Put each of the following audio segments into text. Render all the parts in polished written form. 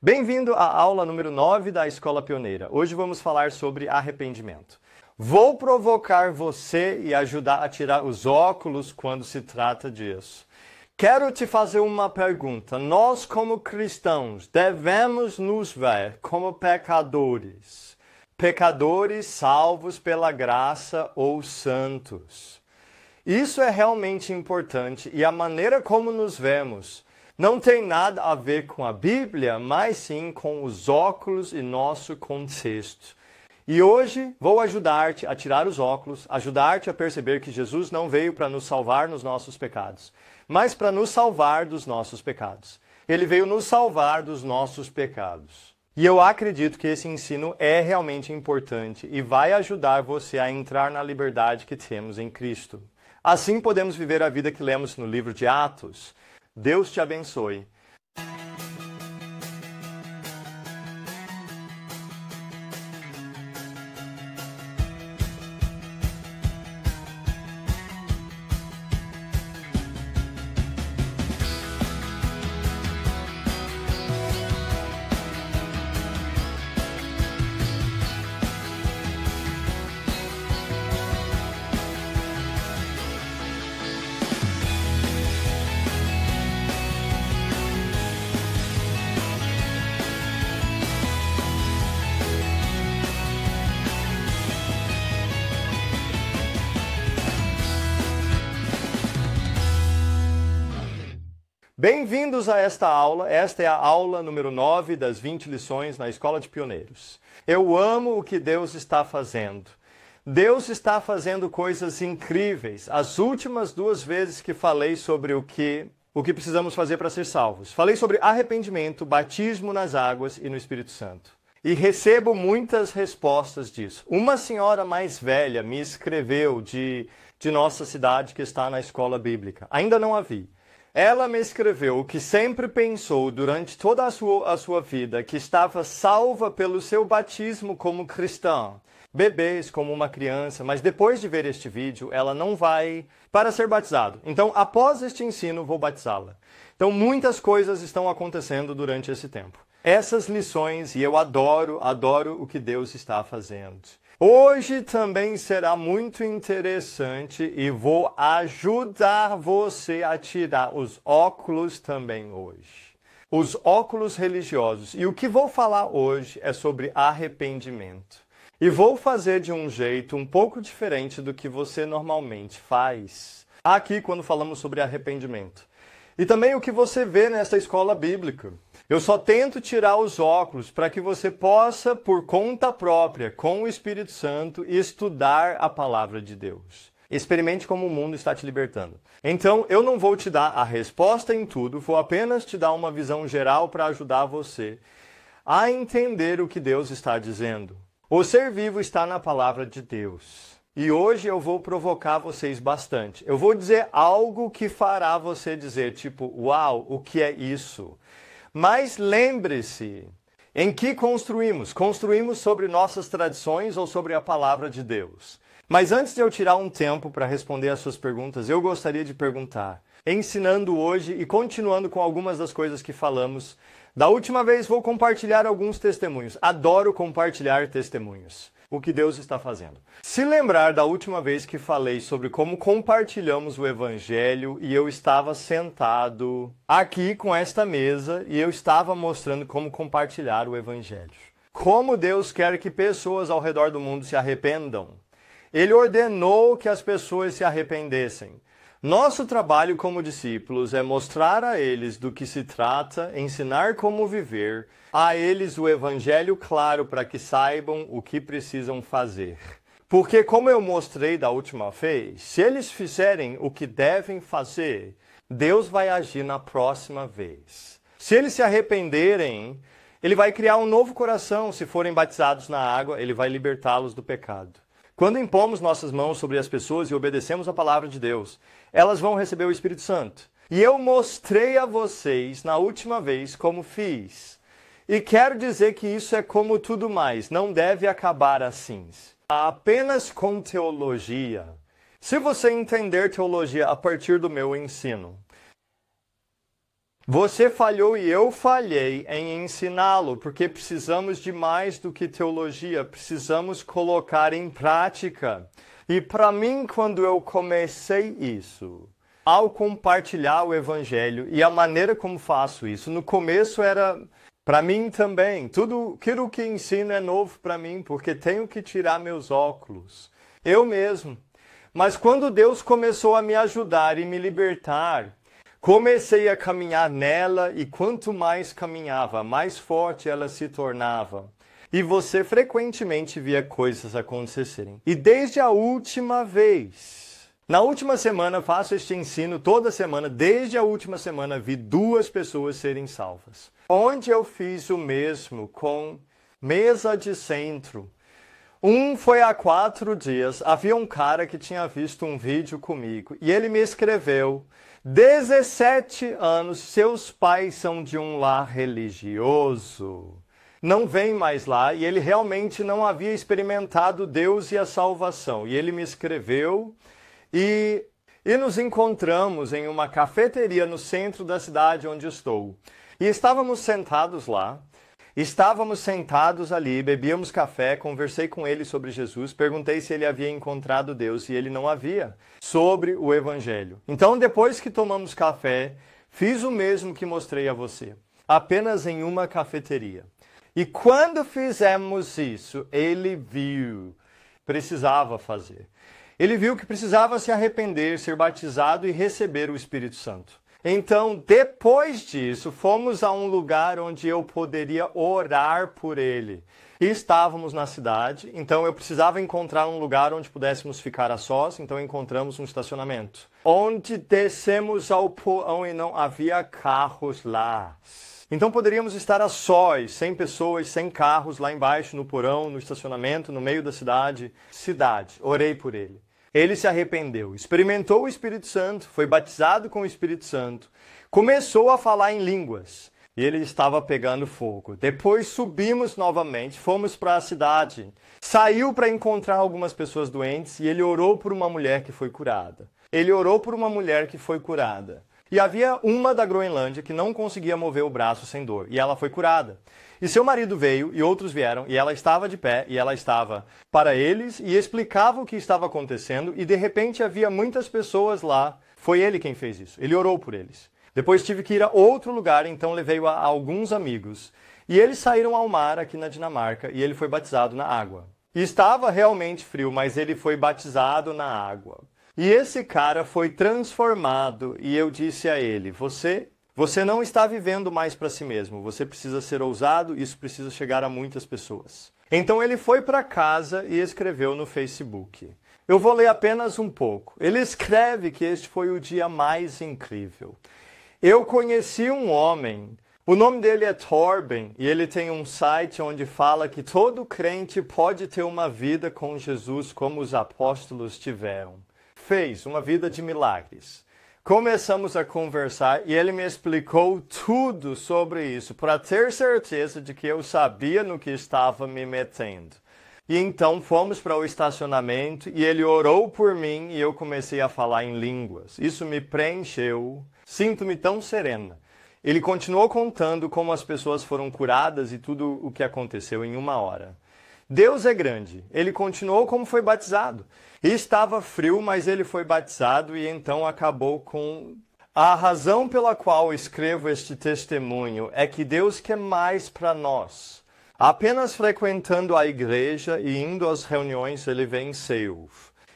Bem-vindo à aula número 9 da Escola Pioneira. Hoje vamos falar sobre arrependimento. Vou provocar você e ajudar a tirar os óculos quando se trata disso. Quero te fazer uma pergunta. Nós, como cristãos, devemos nos ver como pecadores. Pecadores salvos pela graça ou santos. Isso é realmente importante e a maneira como nos vemos não tem nada a ver com a Bíblia, mas sim com os óculos e nosso contexto. E hoje vou ajudar-te a tirar os óculos, ajudar-te a perceber que Jesus não veio para nos salvar nos nossos pecados, mas para nos salvar dos nossos pecados. Ele veio nos salvar dos nossos pecados. E eu acredito que esse ensino é realmente importante e vai ajudar você a entrar na liberdade que temos em Cristo. Assim podemos viver a vida que lemos no livro de Atos. Deus te abençoe. Bem-vindos a esta aula. Esta é a aula número 9 das 20 lições na Escola de Pioneiros. Eu amo o que Deus está fazendo. Deus está fazendo coisas incríveis. As últimas duas vezes que falei sobre o que precisamos fazer para ser salvos. Falei sobre arrependimento, batismo nas águas e no Espírito Santo. E recebo muitas respostas disso. Uma senhora mais velha me escreveu de nossa cidade que está na escola bíblica. Ainda não a vi. Ela me escreveu que sempre pensou durante toda a sua vida que estava salva pelo seu batismo como cristã. Bebês como uma criança, mas depois de ver este vídeo, ela não vai para ser batizado. Então, após este ensino, vou batizá-la. Então, muitas coisas estão acontecendo durante esse tempo. Essas lições, e eu adoro o que Deus está fazendo. Hoje também será muito interessante e vou ajudar você a tirar os óculos também hoje. Os óculos religiosos. E o que vou falar hoje é sobre arrependimento. E vou fazer de um jeito um pouco diferente do que você normalmente faz aqui quando falamos sobre arrependimento. E também o que você vê nessa escola bíblica. Eu só tento tirar os óculos para que você possa, por conta própria, com o Espírito Santo, estudar a palavra de Deus. Experimente como o mundo está te libertando. Então, eu não vou te dar a resposta em tudo, vou apenas te dar uma visão geral para ajudar você a entender o que Deus está dizendo. O ser vivo está na palavra de Deus. E hoje eu vou provocar vocês bastante. Eu vou dizer algo que fará você dizer, tipo, uau, o que é isso? Mas lembre-se, em que construímos? Construímos sobre nossas tradições ou sobre a palavra de Deus? Mas antes de eu tirar um tempo para responder as suas perguntas, eu gostaria de perguntar, ensinando hoje e continuando com algumas das coisas que falamos. Da última vez vou compartilhar alguns testemunhos. Adoro compartilhar testemunhos. O que Deus está fazendo. Se lembrar da última vez que falei sobre como compartilhamos o Evangelho e eu estava sentado aqui com esta mesa e eu estava mostrando como compartilhar o Evangelho. Como Deus quer que pessoas ao redor do mundo se arrependam. Ele ordenou que as pessoas se arrependessem. Nosso trabalho como discípulos é mostrar a eles do que se trata, ensinar como viver, a eles o Evangelho claro para que saibam o que precisam fazer. Porque, como eu mostrei da última vez, se eles fizerem o que devem fazer, Deus vai agir na próxima vez. Se eles se arrependerem, Ele vai criar um novo coração. Se forem batizados na água, Ele vai libertá-los do pecado. Quando impomos nossas mãos sobre as pessoas e obedecemos a palavra de Deus, elas vão receber o Espírito Santo. E eu mostrei a vocês na última vez como fiz. E quero dizer que isso é como tudo mais, não deve acabar assim. Apenas com teologia. Se você entender teologia a partir do meu ensino, Você falhou e eu falhei em ensiná-lo, porque precisamos de mais do que teologia, precisamos colocar em prática. E para mim, quando eu comecei isso, ao compartilhar o Evangelho e a maneira como faço isso, no começo era para mim também. Tudo aquilo que ensino é novo para mim, porque tenho que tirar meus óculos. Eu mesmo. Mas quando Deus começou a me ajudar e me libertar, comecei a caminhar nela e quanto mais caminhava, mais forte ela se tornava. E você frequentemente via coisas acontecerem. E desde a última vez, na última semana, faço este ensino toda semana, desde a última semana vi 2 pessoas serem salvas. Onde eu fiz o mesmo com mesa de centro. Um foi há 4 dias, havia um cara que tinha visto um vídeo comigo e ele me escreveu: 17 anos, seus pais são de um lar religioso. Não vem mais lá e ele realmente não havia experimentado Deus e a salvação. E ele me escreveu e nos encontramos em uma cafeteria no centro da cidade onde estou. E estávamos sentados lá. Estávamos sentados ali, bebíamos café, conversei com ele sobre Jesus, perguntei se ele havia encontrado Deus e ele não havia, sobre o Evangelho. Então, depois que tomamos café, fiz o mesmo que mostrei a você, apenas em uma cafeteria. E quando fizemos isso, ele viu, precisava fazer. Ele viu que precisava se arrepender, ser batizado e receber o Espírito Santo. Então, depois disso, fomos a um lugar onde eu poderia orar por ele. E estávamos na cidade, então eu precisava encontrar um lugar onde pudéssemos ficar a sós, então encontramos um estacionamento. Onde descemos ao porão e não havia carros lá. Então poderíamos estar a sós, sem pessoas, sem carros lá embaixo, no porão, no estacionamento, no meio da cidade. Orei por ele. Ele se arrependeu, experimentou o Espírito Santo, foi batizado com o Espírito Santo, começou a falar em línguas e ele estava pegando fogo. Depois subimos novamente, fomos para a cidade, saiu para encontrar algumas pessoas doentes e ele orou por uma mulher que foi curada. E havia uma da Groenlândia que não conseguia mover o braço sem dor e ela foi curada. E seu marido veio e outros vieram e ela estava de pé e ela estava para eles e explicava o que estava acontecendo e de repente havia muitas pessoas lá. Foi ele quem fez isso. Ele orou por eles. Depois tive que ir a outro lugar, então levei a alguns amigos. E eles saíram ao mar aqui na Dinamarca e ele foi batizado na água. E estava realmente frio, mas ele foi batizado na água. E esse cara foi transformado e eu disse a ele: Você não está vivendo mais para si mesmo, você precisa ser ousado, isso precisa chegar a muitas pessoas. Então ele foi para casa e escreveu no Facebook. Eu vou ler apenas um pouco. Ele escreve que este foi o dia mais incrível. Eu conheci um homem, o nome dele é Torben, e ele tem um site onde fala que todo crente pode ter uma vida com Jesus como os apóstolos tiveram. Fez uma vida de milagres. Começamos a conversar e ele me explicou tudo sobre isso, para ter certeza de que eu sabia no que estava me metendo. E então fomos para o estacionamento e ele orou por mim e eu comecei a falar em línguas. Isso me preencheu, sinto-me tão serena. Ele continuou contando como as pessoas foram curadas e tudo o que aconteceu em 1 hora. Deus é grande. Ele continuou como foi batizado. E estava frio, mas ele foi batizado e então acabou com... A razão pela qual escrevo este testemunho é que Deus quer mais para nós. Apenas frequentando a igreja e indo às reuniões, ele venceu.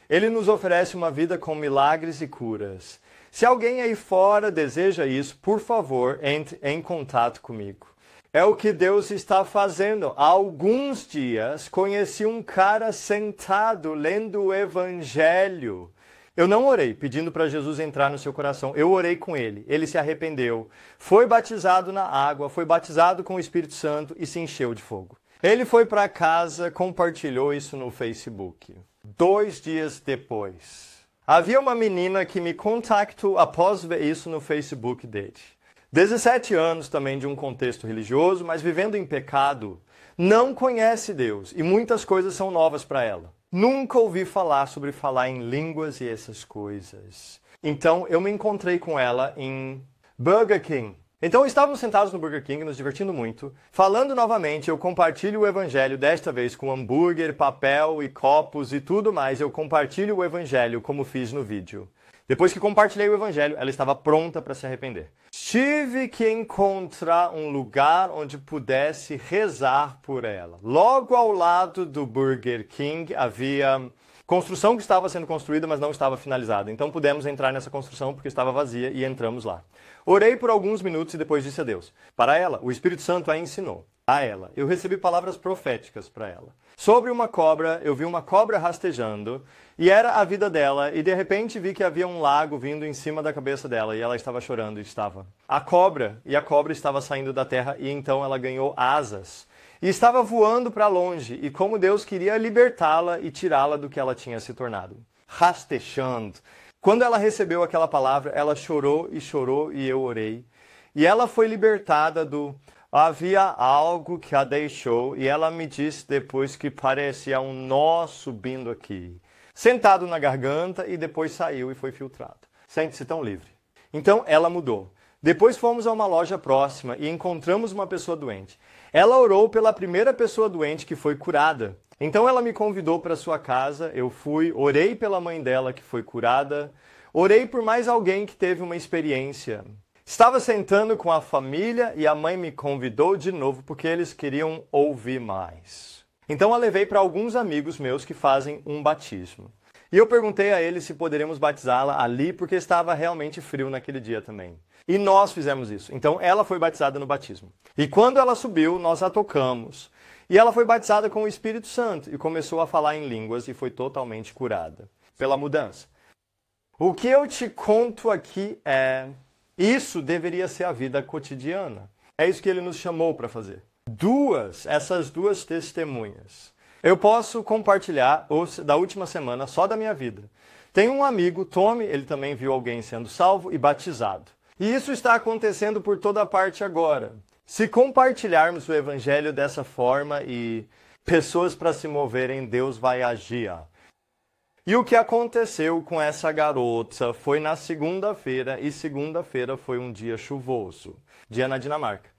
Ele nos oferece uma vida com milagres e curas. Se alguém aí fora deseja isso, por favor, entre em contato comigo. É o que Deus está fazendo. Há alguns dias, conheci um cara sentado lendo o Evangelho. Eu não orei pedindo para Jesus entrar no seu coração. Eu orei com ele. Ele se arrependeu. Foi batizado na água, foi batizado com o Espírito Santo e se encheu de fogo. Ele foi para casa, compartilhou isso no Facebook. 2 dias depois, havia uma menina que me contactou após ver isso no Facebook dele. 17 anos também de um contexto religioso, mas vivendo em pecado, não conhece Deus e muitas coisas são novas para ela. Nunca ouvi falar sobre falar em línguas e essas coisas. Então eu me encontrei com ela em Burger King. Então estávamos sentados no Burger King, nos divertindo muito. Falando novamente, eu compartilho o evangelho, desta vez com hambúrguer, papel e copos e tudo mais. Eu compartilho o evangelho como fiz no vídeo. Depois que compartilhei o evangelho, ela estava pronta para se arrepender. Tive que encontrar um lugar onde pudesse rezar por ela. Logo ao lado do Burger King havia construção que estava sendo construída, mas não estava finalizada. Então pudemos entrar nessa construção porque estava vazia e entramos lá. Orei por alguns minutos e depois disse adeus. Para ela, o Espírito Santo a ensinou. A ela, eu recebi palavras proféticas para ela. Sobre uma cobra, eu vi uma cobra rastejando e era a vida dela e de repente vi que havia um lago vindo em cima da cabeça dela e ela estava chorando e estava. A cobra estava saindo da terra e então ela ganhou asas. E estava voando para longe, e como Deus queria libertá-la e tirá-la do que ela tinha se tornado. Rastejando. Quando ela recebeu aquela palavra, ela chorou e eu orei. E ela foi libertada do... Havia algo que a deixou, e ela me disse depois que parecia um nó subindo aqui. Sentado na garganta, e depois saiu e foi filtrado. Sente-se tão livre. Então ela mudou. Depois fomos a uma loja próxima e encontramos uma pessoa doente. Ela orou pela primeira pessoa doente que foi curada. Então ela me convidou para sua casa, eu fui, orei pela mãe dela que foi curada, orei por mais alguém que teve uma experiência. Estava sentando com a família e a mãe me convidou de novo porque eles queriam ouvir mais. Então eu levei para alguns amigos meus que fazem um batismo. E eu perguntei a eles se poderíamos batizá-la ali porque estava realmente frio naquele dia também. E nós fizemos isso. Então ela foi batizada no batismo. E quando ela subiu, nós a tocamos. E ela foi batizada com o Espírito Santo e começou a falar em línguas e foi totalmente curada pela mudança. O que eu te conto aqui é... Isso deveria ser a vida cotidiana. É isso que ele nos chamou para fazer. Essas duas testemunhas. Eu posso compartilhar da última semana só da minha vida. Tem um amigo, Tommy, ele também viu alguém sendo salvo e batizado. E isso está acontecendo por toda parte agora. Se compartilharmos o evangelho dessa forma e pessoas para se moverem, Deus vai agir. E o que aconteceu com essa garota foi na segunda-feira, e segunda-feira foi um dia chuvoso, dia na Dinamarca.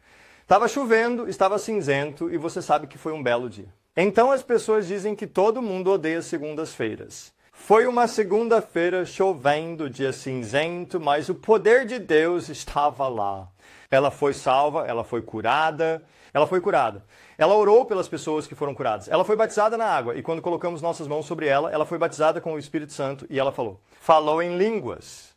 Estava chovendo, estava cinzento, e você sabe que foi um belo dia. Então as pessoas dizem que todo mundo odeia segundas-feiras. Foi uma segunda-feira chovendo, dia cinzento, mas o poder de Deus estava lá. Ela foi salva, ela foi curada. Ela orou pelas pessoas que foram curadas. Ela foi batizada na água e quando colocamos nossas mãos sobre ela, ela foi batizada com o Espírito Santo e ela falou em línguas.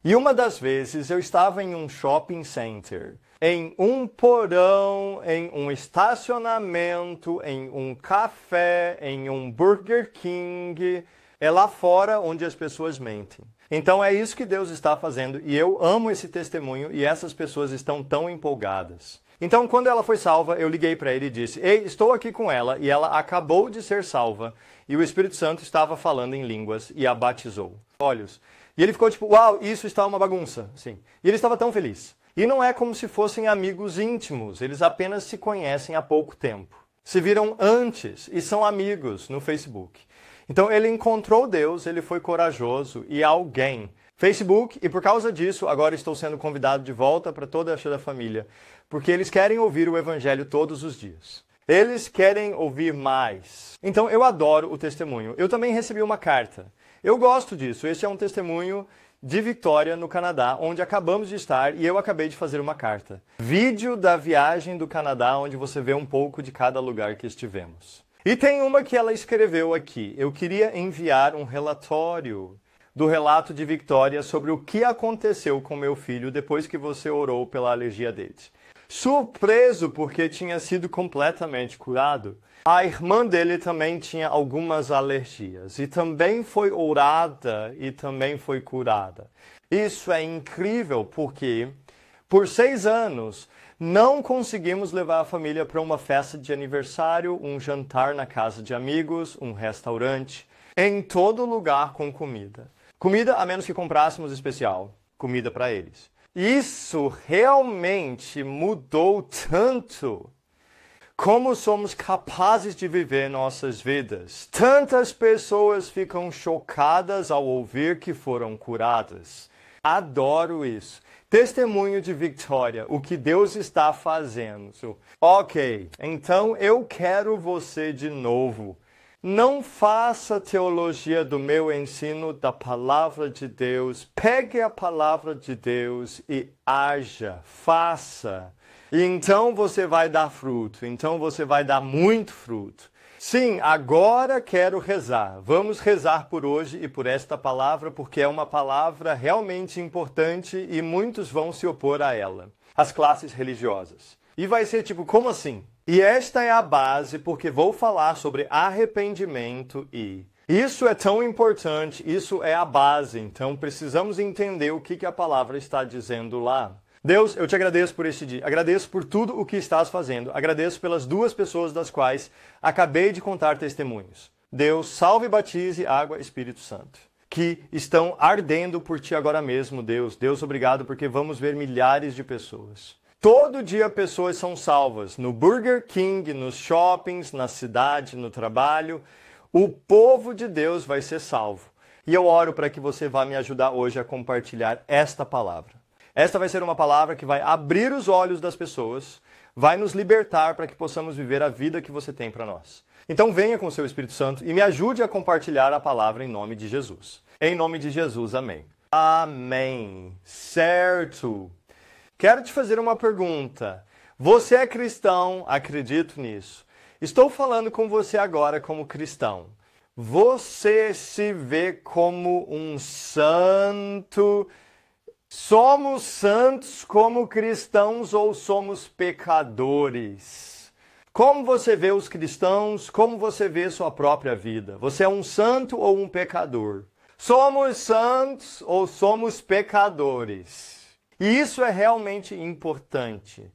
E uma das vezes eu estava em um shopping center, em um porão, em um estacionamento, em um café, em um Burger King, é lá fora onde as pessoas mentem. Então é isso que Deus está fazendo e eu amo esse testemunho e essas pessoas estão tão empolgadas. Então quando ela foi salva, eu liguei para ele e disse, ei, estou aqui com ela e ela acabou de ser salva e o Espírito Santo estava falando em línguas e a batizou. Olhos. E ele ficou tipo, uau, isso está uma bagunça. Sim. E ele estava tão feliz. E não é como se fossem amigos íntimos, eles apenas se conhecem há pouco tempo. Se viram antes e são amigos no Facebook. Então ele encontrou Deus, ele foi corajoso e alguém. Facebook, e por causa disso, agora estou sendo convidado de volta para toda a família, porque eles querem ouvir o evangelho todos os dias. Eles querem ouvir mais. Então eu adoro o testemunho. Eu também recebi uma carta. Eu gosto disso. Esse é um testemunho de Victoria, no Canadá, onde acabamos de estar e eu acabei de fazer uma carta. Vídeo da viagem do Canadá, onde você vê um pouco de cada lugar que estivemos. E tem uma que ela escreveu aqui. Eu queria enviar um relatório do relato de Victoria sobre o que aconteceu com meu filho depois que você orou pela alergia dele. Surpreso porque tinha sido completamente curado, a irmã dele também tinha algumas alergias e também foi orada e também foi curada. Isso é incrível porque por 6 anos não conseguimos levar a família para uma festa de aniversário, um jantar na casa de amigos, um restaurante, em todo lugar com comida. Comida a menos que comprássemos especial, comida para eles. Isso realmente mudou tanto como somos capazes de viver nossas vidas. Tantas pessoas ficam chocadas ao ouvir que foram curadas. Adoro isso. Testemunho de vitória, o que Deus está fazendo. Ok, então eu quero você de novo. Não faça teologia do meu ensino da palavra de Deus. Pegue a palavra de Deus e haja, faça. E então você vai dar fruto, então você vai dar muito fruto. Sim, agora quero rezar. Vamos rezar por hoje e por esta palavra, porque é uma palavra realmente importante e muitos vão se opor a ela. As classes religiosas. E vai ser tipo, como assim? E esta é a base, porque vou falar sobre arrependimento e... Isso é tão importante, isso é a base. Então precisamos entender o que a palavra está dizendo lá. Deus, eu te agradeço por este dia. Agradeço por tudo o que estás fazendo. Agradeço pelas 2 pessoas das quais acabei de contar testemunhos. Deus, salve e batize água, Espírito Santo, que estão ardendo por ti agora mesmo, Deus. Deus, obrigado, porque vamos ver milhares de pessoas. Todo dia pessoas são salvas. No Burger King, nos shoppings, na cidade, no trabalho. O povo de Deus vai ser salvo. E eu oro para que você vá me ajudar hoje a compartilhar esta palavra. Esta vai ser uma palavra que vai abrir os olhos das pessoas, vai nos libertar para que possamos viver a vida que você tem para nós. Então venha com o seu Espírito Santo e me ajude a compartilhar a palavra em nome de Jesus. Em nome de Jesus, amém. Amém. Certo. Quero te fazer uma pergunta. Você é cristão? Acredito nisso. Estou falando com você agora como cristão. Você se vê como um santo? Somos santos como cristãos ou somos pecadores? Como você vê os cristãos? Como você vê sua própria vida? Você é um santo ou um pecador? Somos santos ou somos pecadores? E isso é realmente importante.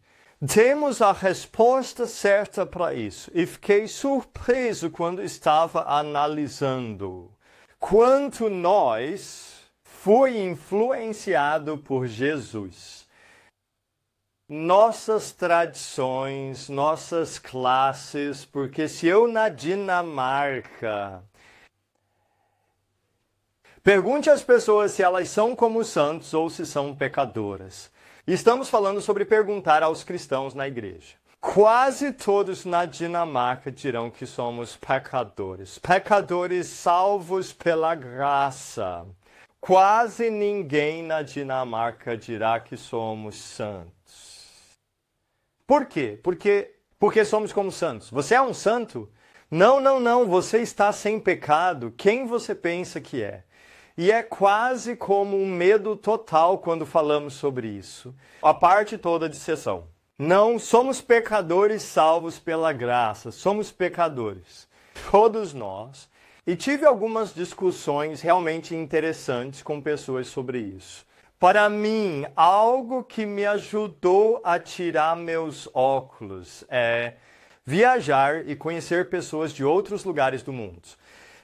Temos a resposta certa para isso. E fiquei surpreso quando estava analisando quanto nós foi influenciado por Jesus. Nossas tradições, nossas classes, porque se eu na Dinamarca... Pergunte às pessoas se elas são como santos ou se são pecadoras. Estamos falando sobre perguntar aos cristãos na igreja. Quase todos na Dinamarca dirão que somos pecadores. Pecadores salvos pela graça. Quase ninguém na Dinamarca dirá que somos santos. Por quê? Porque somos como santos. Você é um santo? Não. Você está sem pecado. Quem você pensa que é? E é quase como um medo total quando falamos sobre isso. A parte toda de sessão. Não somos pecadores salvos pela graça. Somos pecadores. Todos nós. E tive algumas discussões realmente interessantes com pessoas sobre isso. Para mim, algo que me ajudou a tirar meus óculos é viajar e conhecer pessoas de outros lugares do mundo.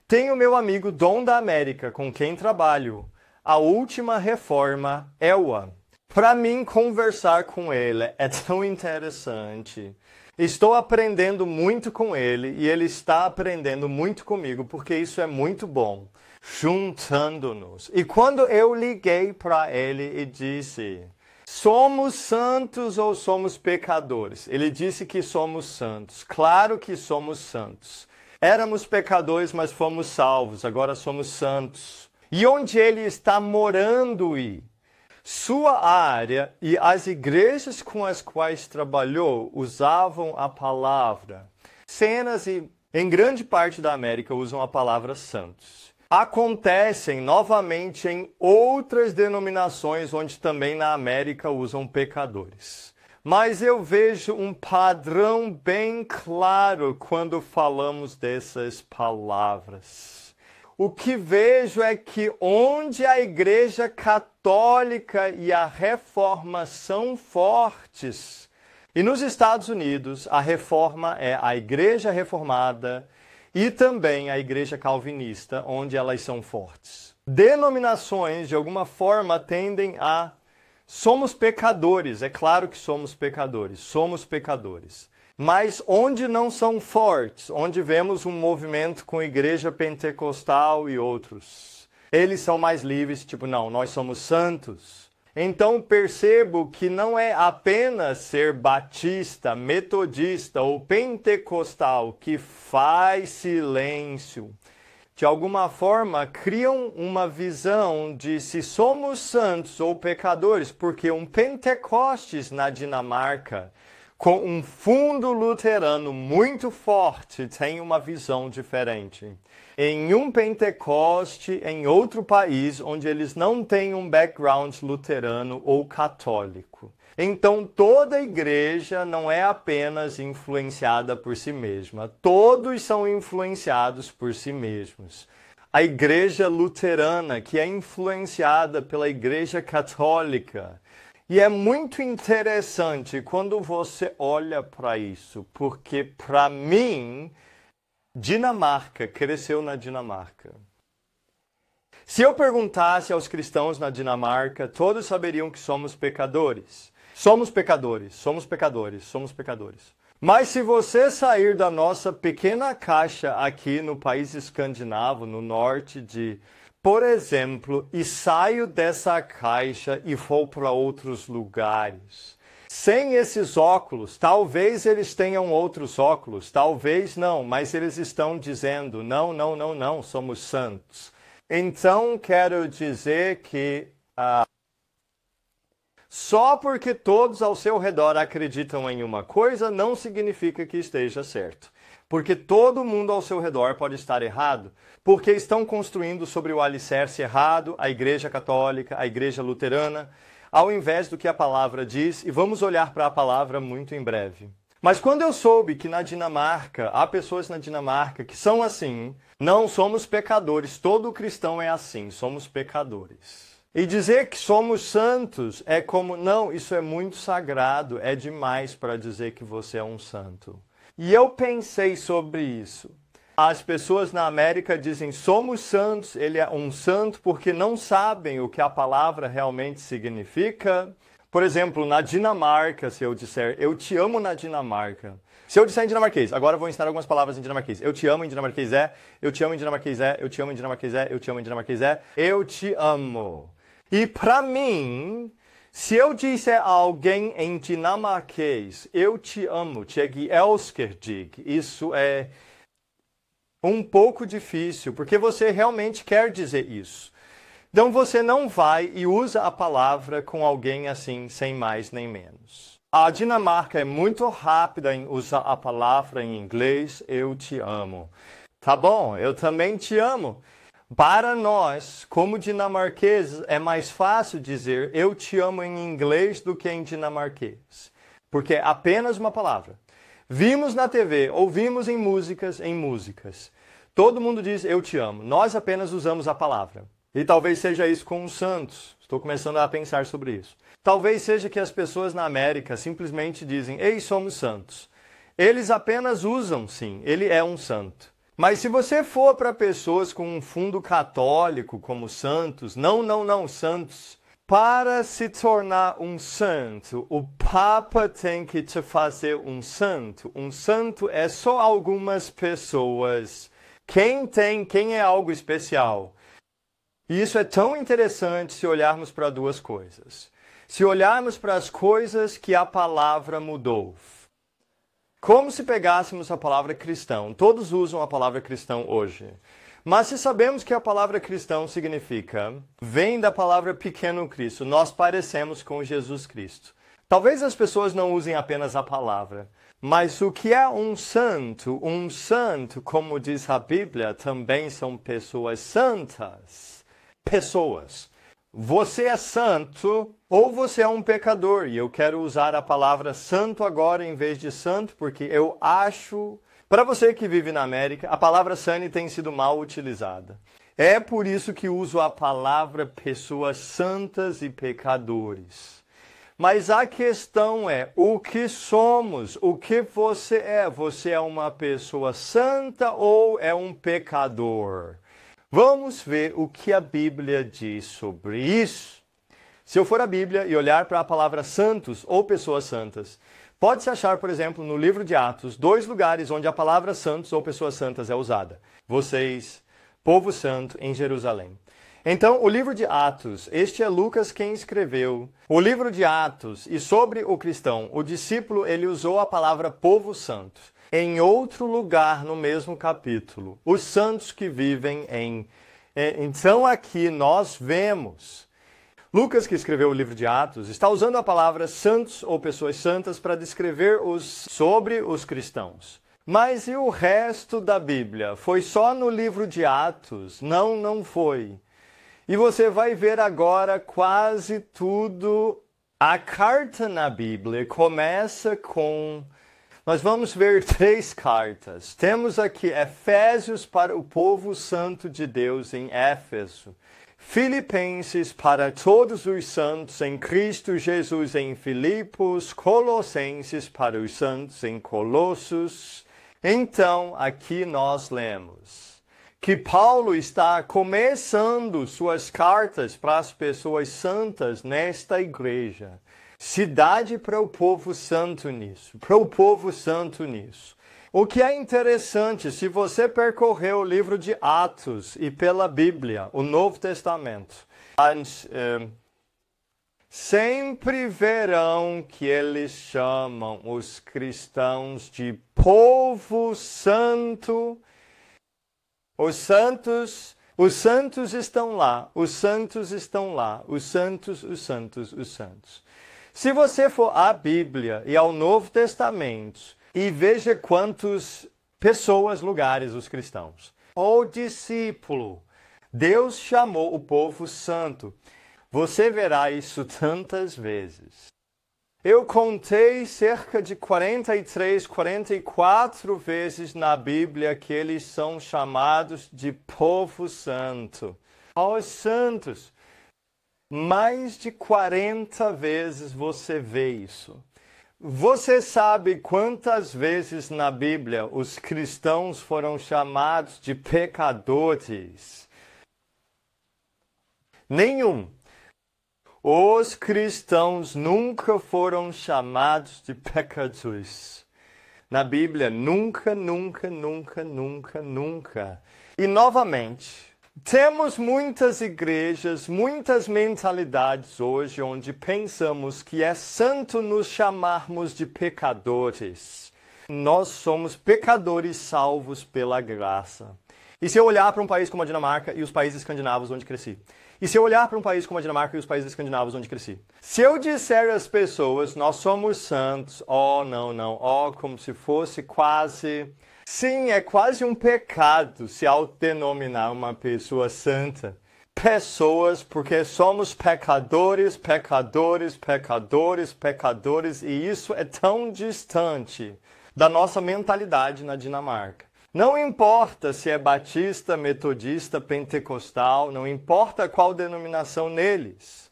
Tenho meu amigo Dom da América, com quem trabalho, a última reforma, Elwa. Para mim, conversar com ele é tão interessante. Estou aprendendo muito com ele e ele está aprendendo muito comigo, porque isso é muito bom, juntando-nos. E quando eu liguei para ele e disse, somos santos ou somos pecadores? Ele disse que somos santos. Claro que somos santos. Éramos pecadores, mas fomos salvos, agora somos santos. E onde ele está morando sua área e as igrejas com as quais trabalhou usavam a palavra. Cenas em grande parte da América usam a palavra santos. Acontecem novamente em outras denominações onde também na América usam pecadores. Mas eu vejo um padrão bem claro quando falamos dessas palavras. O que vejo é que onde a Igreja Católica e a Reforma são fortes, e nos Estados Unidos a Reforma é a Igreja Reformada e também a Igreja Calvinista, onde elas são fortes. Denominações, de alguma forma, tendem a... Somos pecadores, é claro que somos pecadores. Mas onde não são fortes, onde vemos um movimento com igreja pentecostal e outros, Eles são mais livres, tipo, não, nós somos santos. Então percebo que não é apenas ser batista, metodista ou pentecostal que faz silêncio. De alguma forma, criam uma visão de se somos santos ou pecadores, porque um Pentecostes na Dinamarca, com um fundo luterano muito forte, tem uma visão diferente. Em um Pentecoste, em outro país, onde eles não têm um background luterano ou católico. Então, toda igreja não é apenas influenciada por si mesma. Todos são influenciados por si mesmos. A igreja luterana, que é influenciada pela igreja católica. E é muito interessante quando você olha para isso, porque para mim, Dinamarca cresceu na Dinamarca. Se eu perguntasse aos cristãos na Dinamarca, todos saberiam que somos pecadores. Somos pecadores, somos pecadores, somos pecadores. Mas se você sair da nossa pequena caixa aqui no país escandinavo, no norte por exemplo, e saio dessa caixa e vou para outros lugares, sem esses óculos, talvez eles tenham outros óculos, talvez não, mas eles estão dizendo, não, não, não, não, somos santos. Então, quero dizer que só porque todos ao seu redor acreditam em uma coisa, não significa que esteja certo. Porque todo mundo ao seu redor pode estar errado, porque estão construindo sobre o alicerce errado a Igreja Católica, a Igreja Luterana, ao invés do que a palavra diz, e vamos olhar para a palavra muito em breve. Mas quando eu soube que na Dinamarca, há pessoas na Dinamarca que são assim, não somos pecadores, todo cristão é assim, somos pecadores. E dizer que somos santos é como, não, isso é muito sagrado, é demais para dizer que você é um santo. E eu pensei sobre isso. As pessoas na América dizem, somos santos, ele é um santo porque não sabem o que a palavra realmente significa. Por exemplo, na Dinamarca, se eu disser, eu te amo na Dinamarca. Se eu disser em dinamarquês, agora eu vou ensinar algumas palavras em dinamarquês. Eu te amo em dinamarquês é, eu te amo em dinamarquês é, eu te amo em dinamarquês é, eu te amo em dinamarquês é, eu te amo. E para mim, se eu disser a alguém em dinamarquês, eu te amo, jeg elsker dig, isso é um pouco difícil, porque você realmente quer dizer isso. Então você não vai e usa a palavra com alguém assim, sem mais nem menos. A Dinamarca é muito rápida em usar a palavra em inglês, eu te amo. Tá bom, eu também te amo. Para nós, como dinamarqueses, é mais fácil dizer eu te amo em inglês do que em dinamarquês. Porque é apenas uma palavra. Vimos na TV, ouvimos em músicas. Todo mundo diz eu te amo. Nós apenas usamos a palavra. E talvez seja isso com os santos. Estou começando a pensar sobre isso. Talvez seja que as pessoas na América simplesmente dizem ei, somos santos. Eles apenas usam, sim, ele é um santo. Mas se você for para pessoas com um fundo católico, como santos, não, santos, para se tornar um santo, o Papa tem que te fazer um santo. Um santo é só algumas pessoas. Quem é algo especial? E isso é tão interessante se olharmos para duas coisas. Se olharmos para as coisas que a palavra mudou. Como se pegássemos a palavra cristão. Todos usam a palavra cristão hoje. Mas se sabemos que a palavra cristão significa, vem da palavra pequeno Cristo, nós parecemos com Jesus Cristo. Talvez as pessoas não usem apenas a palavra, mas o que é um santo? Um santo, como diz a Bíblia, também são pessoas santas. Pessoas. Você é santo ou você é um pecador. E eu quero usar a palavra santo agora em vez de santo, porque eu acho... Para você que vive na América, a palavra santo tem sido mal utilizada. É por isso que uso a palavra pessoas santas e pecadores. Mas a questão é, o que somos? O que você é? Você é uma pessoa santa ou é um pecador? Vamos ver o que a Bíblia diz sobre isso. Se eu for à Bíblia e olhar para a palavra santos ou pessoas santas, pode-se achar, por exemplo, no livro de Atos, 2 lugares onde a palavra santos ou pessoas santas é usada. Vocês, povo santo em Jerusalém. Então, o livro de Atos, este é Lucas quem escreveu. O livro de Atos, e sobre o cristão, o discípulo, ele usou a palavra povo santo. Em outro lugar, no mesmo capítulo, os santos que vivem em... Então, aqui nós vemos... Lucas, que escreveu o livro de Atos, está usando a palavra santos ou pessoas santas para descrever sobre os cristãos. Mas e o resto da Bíblia? Foi só no livro de Atos? Não, não foi. E você vai ver agora quase tudo. A carta na Bíblia começa com... Nós vamos ver 3 cartas. Temos aqui Efésios para o povo santo de Deus em Éfeso. Filipenses para todos os santos em Cristo Jesus em Filipos. Colossenses para os santos em Colossos. Então, aqui nós lemos que Paulo está começando suas cartas para as pessoas santas nesta igreja. Cidade para o povo santo nisso, para o povo santo nisso. O que é interessante, se você percorrer o livro de Atos e pela Bíblia, o Novo Testamento, sempre verão que eles chamam os cristãos de povo santo. Os santos estão lá, os santos estão lá, os santos, os santos, os santos. Se você for à Bíblia e ao Novo Testamento e veja quantas pessoas, lugares, os cristãos. O discípulo, Deus chamou o povo santo. Você verá isso tantas vezes. Eu contei cerca de 43, 44 vezes na Bíblia que eles são chamados de povo santo. Os santos. Mais de 40 vezes você vê isso. Você sabe quantas vezes na Bíblia os cristãos foram chamados de pecadores? Nenhum. Os cristãos nunca foram chamados de pecadores. Na Bíblia, nunca, nunca, nunca, nunca, nunca. E novamente, temos muitas igrejas, muitas mentalidades hoje onde pensamos que é santo nos chamarmos de pecadores. Nós somos pecadores salvos pela graça. E se eu olhar para um país como a Dinamarca e os países escandinavos onde cresci, e se eu olhar para um país como a Dinamarca e os países escandinavos onde cresci, se eu disser às pessoas, nós somos santos, não, como se fosse quase... Sim, é quase um pecado se autodenominar uma pessoa santa. Pessoas, porque somos pecadores, pecadores, pecadores, pecadores, e isso é tão distante da nossa mentalidade na Dinamarca. Não importa se é batista, metodista, pentecostal, não importa qual denominação neles.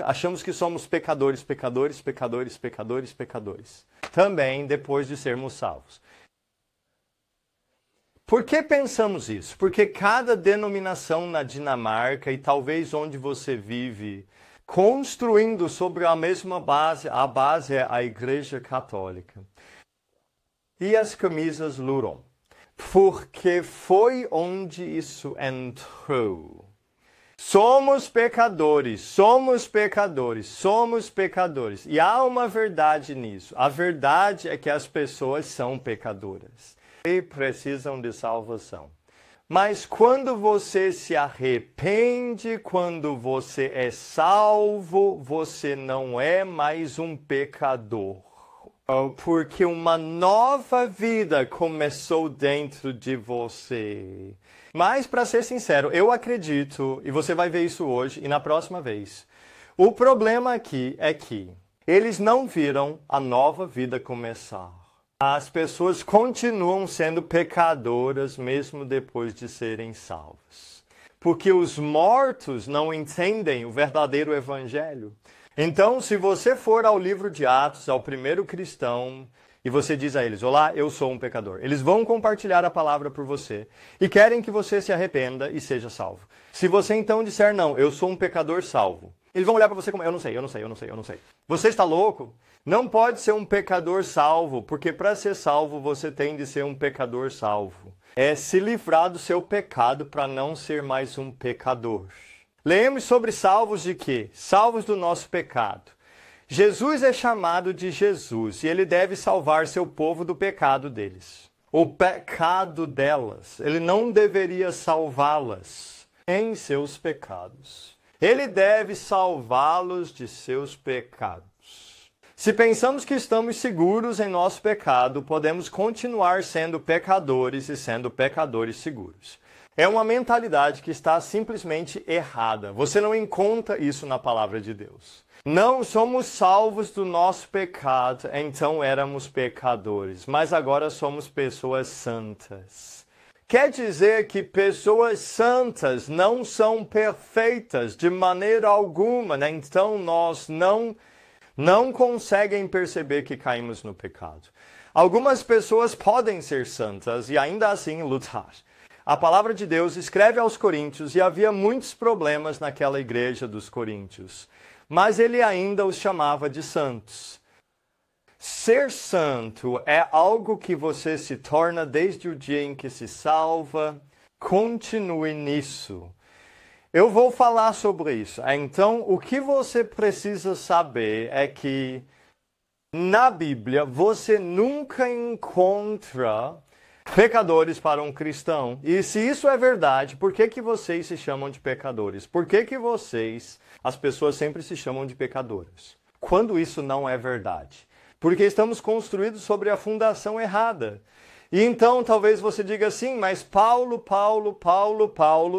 Achamos que somos pecadores, pecadores, pecadores, pecadores, pecadores. Também depois de sermos salvos. Por que pensamos isso? Porque cada denominação na Dinamarca e talvez onde você vive, construindo sobre a mesma base, a base é a Igreja Católica. E as camisas Luron. Porque foi onde isso entrou. Somos pecadores, somos pecadores, somos pecadores. E há uma verdade nisso. A verdade é que as pessoas são pecadoras e precisam de salvação. Mas quando você se arrepende, quando você é salvo, você não é mais um pecador. Porque uma nova vida começou dentro de você. Mas, para ser sincero, eu acredito, e você vai ver isso hoje e na próxima vez, o problema aqui é que eles não viram a nova vida começar. As pessoas continuam sendo pecadoras mesmo depois de serem salvas. Porque os mortos não entendem o verdadeiro evangelho. Então, se você for ao livro de Atos, ao primeiro cristão, e você diz a eles, olá, eu sou um pecador. Eles vão compartilhar a palavra por você e querem que você se arrependa e seja salvo. Se você então disser, não, eu sou um pecador salvo, eles vão olhar para você como, eu não sei. Você está louco? Não pode ser um pecador salvo, porque para ser salvo você tem de ser um pecador salvo. É se livrar do seu pecado para não ser mais um pecador. Lemos sobre salvos de quê? Salvos do nosso pecado. Jesus é chamado de Jesus e ele deve salvar seu povo do pecado deles. O pecado delas. Ele não deveria salvá-las em seus pecados. Ele deve salvá-los de seus pecados. Se pensamos que estamos seguros em nosso pecado, podemos continuar sendo pecadores e sendo pecadores seguros. É uma mentalidade que está simplesmente errada. Você não encontra isso na palavra de Deus. Não somos salvos do nosso pecado, então éramos pecadores, mas agora somos pessoas santas. Quer dizer que pessoas santas não são perfeitas de maneira alguma, né? Então nós não conseguem perceber que caímos no pecado. Algumas pessoas podem ser santas e ainda assim lutar. A palavra de Deus escreve aos Coríntios e havia muitos problemas naquela igreja dos Coríntios, mas ele ainda os chamava de santos. Ser santo é algo que você se torna desde o dia em que se salva. Continue nisso. Eu vou falar sobre isso. Então, o que você precisa saber é que na Bíblia você nunca encontra pecadores para um cristão. E se isso é verdade, por que vocês se chamam de pecadores? Por que as pessoas sempre se chamam de pecadores? Quando isso não é verdade? Porque estamos construídos sobre a fundação errada. E então talvez você diga assim, mas Paulo,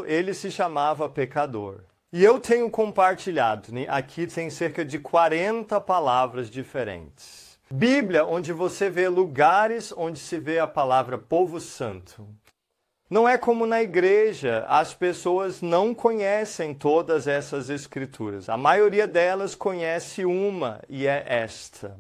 ele se chamava pecador. E eu tenho compartilhado, né? Aqui tem cerca de 40 palavras diferentes. Bíblia, onde você vê lugares onde se vê a palavra povo santo. Não é como na igreja, as pessoas não conhecem todas essas escrituras. A maioria delas conhece uma e é esta.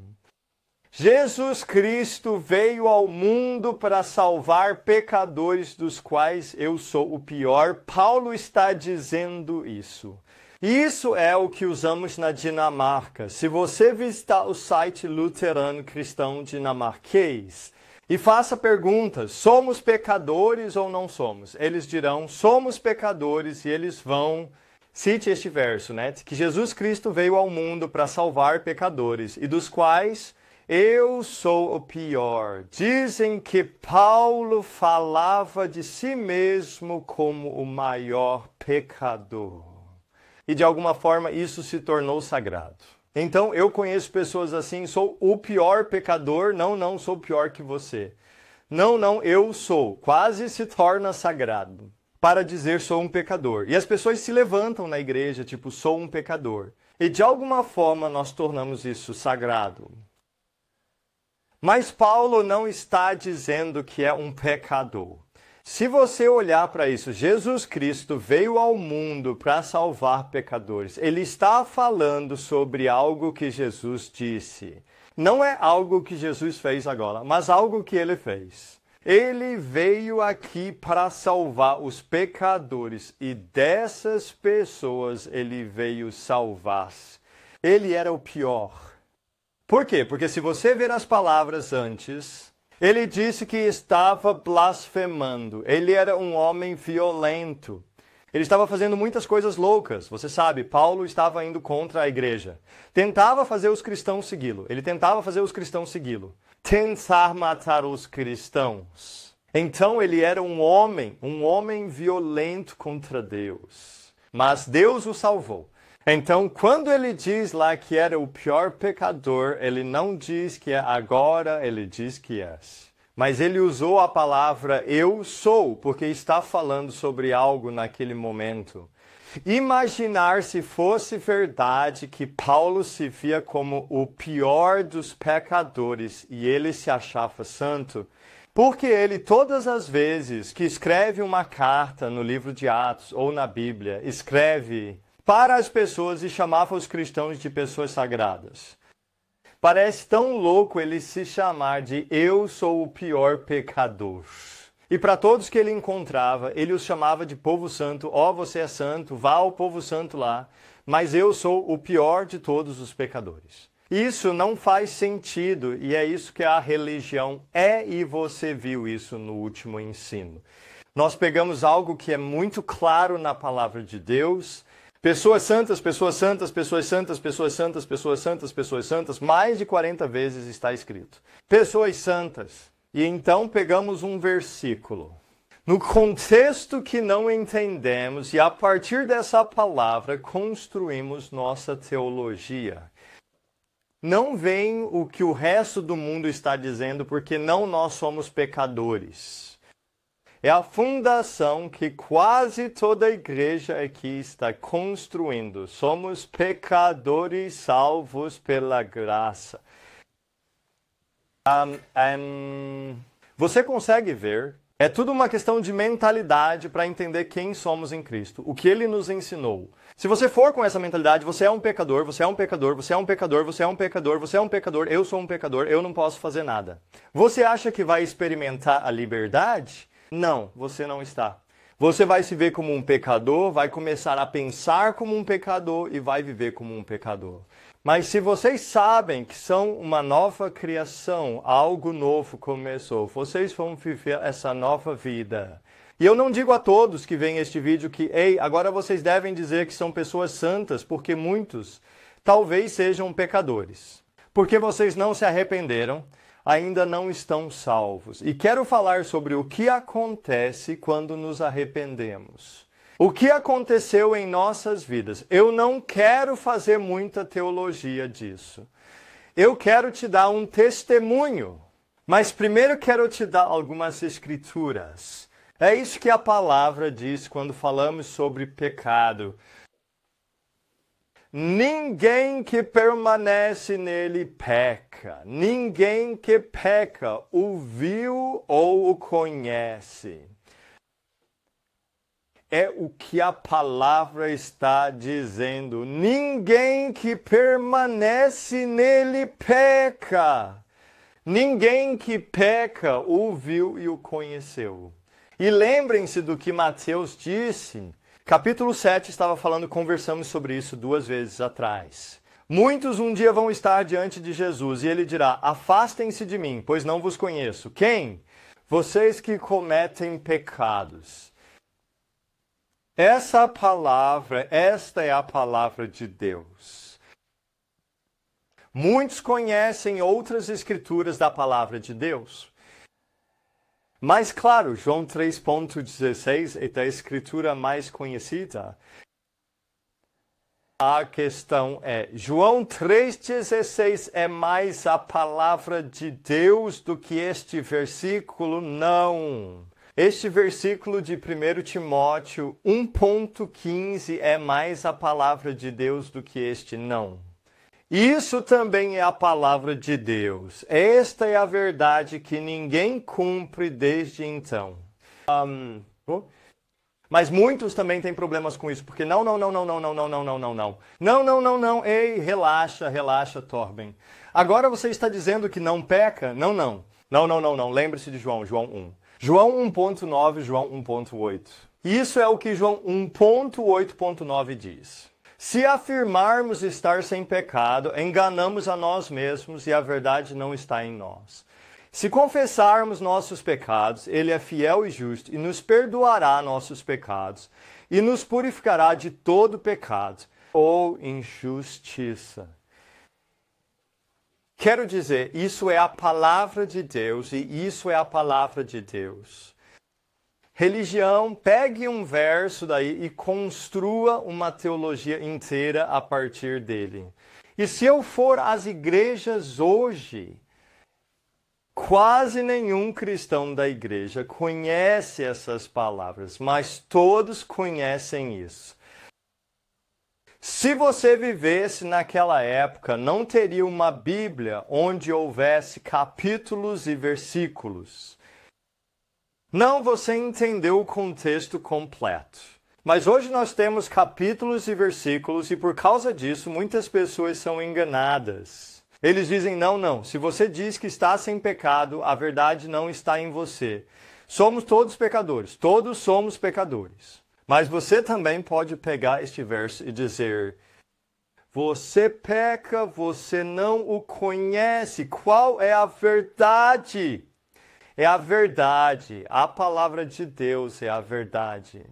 Jesus Cristo veio ao mundo para salvar pecadores, dos quais eu sou o pior. Paulo está dizendo isso. Isso é o que usamos na Dinamarca. Se você visitar o site luterano cristão dinamarquês e faça perguntas, somos pecadores ou não somos? Eles dirão, somos pecadores, e eles vão, cite este verso, né? Que Jesus Cristo veio ao mundo para salvar pecadores, e dos quais eu sou o pior. Dizem que Paulo falava de si mesmo como o maior pecador. E de alguma forma isso se tornou sagrado. Então eu conheço pessoas assim, sou o pior pecador, não sou pior que você. Não, eu sou. Quase se torna sagrado para dizer sou um pecador. E as pessoas se levantam na igreja, tipo, sou um pecador. E de alguma forma nós tornamos isso sagrado. Mas Paulo não está dizendo que é um pecador. Se você olhar para isso, Jesus Cristo veio ao mundo para salvar pecadores. Ele está falando sobre algo que Jesus disse. Não é algo que Jesus fez agora, mas algo que ele fez. Ele veio aqui para salvar os pecadores e dessas pessoas ele veio salvar. Ele era o pior. Por quê? Porque se você ver as palavras antes, ele disse que estava blasfemando. Ele era um homem violento. Ele estava fazendo muitas coisas loucas. Você sabe, Paulo estava indo contra a igreja. Tentava fazer os cristãos segui-lo. Ele tentava fazer os cristãos segui-lo. Tentar matar os cristãos. Então ele era um homem violento contra Deus. Mas Deus o salvou. Então, quando ele diz lá que era o pior pecador, ele não diz que é agora, ele diz que é. Mas ele usou a palavra eu sou, porque está falando sobre algo naquele momento. Imaginar se fosse verdade que Paulo se via como o pior dos pecadores e ele se achava santo, porque ele, todas as vezes que escreve uma carta no livro de Atos ou na Bíblia, escreve para as pessoas e chamava os cristãos de pessoas sagradas. Parece tão louco ele se chamar de eu sou o pior pecador. E para todos que ele encontrava, ele os chamava de povo santo. Ó, você é santo, vá ao povo santo lá. Mas eu sou o pior de todos os pecadores. Isso não faz sentido e é isso que a religião é, e você viu isso no último ensino. Nós pegamos algo que é muito claro na palavra de Deus, Pessoas santas, pessoas santas, pessoas santas, pessoas santas, pessoas santas, pessoas santas, mais de 40 vezes está escrito. Pessoas santas. E então pegamos um versículo. No contexto que não entendemos, e a partir dessa palavra construímos nossa teologia. Não vem o que o resto do mundo está dizendo, porque não nós somos pecadores. É a fundação que quase toda a igreja aqui está construindo. Somos pecadores salvos pela graça. Você consegue ver? É tudo uma questão de mentalidade para entender quem somos em Cristo, o que Ele nos ensinou. Se você for com essa mentalidade, você é um pecador, você é um pecador, você é um pecador, você é um pecador, você é um pecador, eu sou um pecador, eu não posso fazer nada. Você acha que vai experimentar a liberdade? Não, você não está. Você vai se ver como um pecador, vai começar a pensar como um pecador e vai viver como um pecador. Mas se vocês sabem que são uma nova criação, algo novo começou, vocês vão viver essa nova vida. E eu não digo a todos que veem este vídeo que, ei, agora vocês devem dizer que são pessoas santas, porque muitos talvez sejam pecadores. Porque vocês não se arrependeram, ainda não estão salvos. E quero falar sobre o que acontece quando nos arrependemos. O que aconteceu em nossas vidas? Eu não quero fazer muita teologia disso. Eu quero te dar um testemunho. Mas primeiro quero te dar algumas escrituras. É isso que a palavra diz quando falamos sobre pecado. Ninguém que permanece nele peca. Ninguém que peca o viu ou o conhece. É o que a palavra está dizendo. Ninguém que permanece nele peca. Ninguém que peca o viu e o conheceu. E lembrem-se do que Mateus disse. Capítulo 7 estava falando, conversamos sobre isso 2 vezes atrás. Muitos um dia vão estar diante de Jesus e ele dirá, afastem-se de mim, pois não vos conheço. Quem? Vocês que cometem pecados. Esta é a palavra de Deus. Muitos conhecem outras escrituras da palavra de Deus. Mas claro, João 3,16 é a escritura mais conhecida. A questão é, João 3,16 é mais a palavra de Deus do que este versículo? Não. Este versículo de 1 Timóteo 1,15 é mais a palavra de Deus do que este? Não. Isso também é a palavra de Deus. Esta é a verdade que ninguém cumpre desde então. Mas muitos também têm problemas com isso, porque não. Ei, relaxa, Torben. Agora você está dizendo que não peca? Não. Lembre-se de João 1. João 1.9, João 1.8. Isso é o que João 1.8.9 diz. Se afirmarmos estar sem pecado, enganamos a nós mesmos e a verdade não está em nós. Se confessarmos nossos pecados, Ele é fiel e justo e nos perdoará nossos pecados e nos purificará de todo pecado ou injustiça. Quero dizer, isso é a palavra de Deus e isso é a palavra de Deus. Religião, pegue um verso daí e construa uma teologia inteira a partir dele. E se eu for às igrejas hoje, quase nenhum cristão da igreja conhece essas palavras, mas todos conhecem isso. Se você vivesse naquela época, não teria uma Bíblia onde houvesse capítulos e versículos. Não, você entendeu o contexto completo. Mas hoje nós temos capítulos e versículos e por causa disso muitas pessoas são enganadas. Eles dizem, não, se você diz que está sem pecado, a verdade não está em você. Somos todos pecadores, todos somos pecadores. Mas você também pode pegar este verso e dizer, você peca, você não o conhece. Qual é a verdade? É a verdade. A palavra de Deus é a verdade.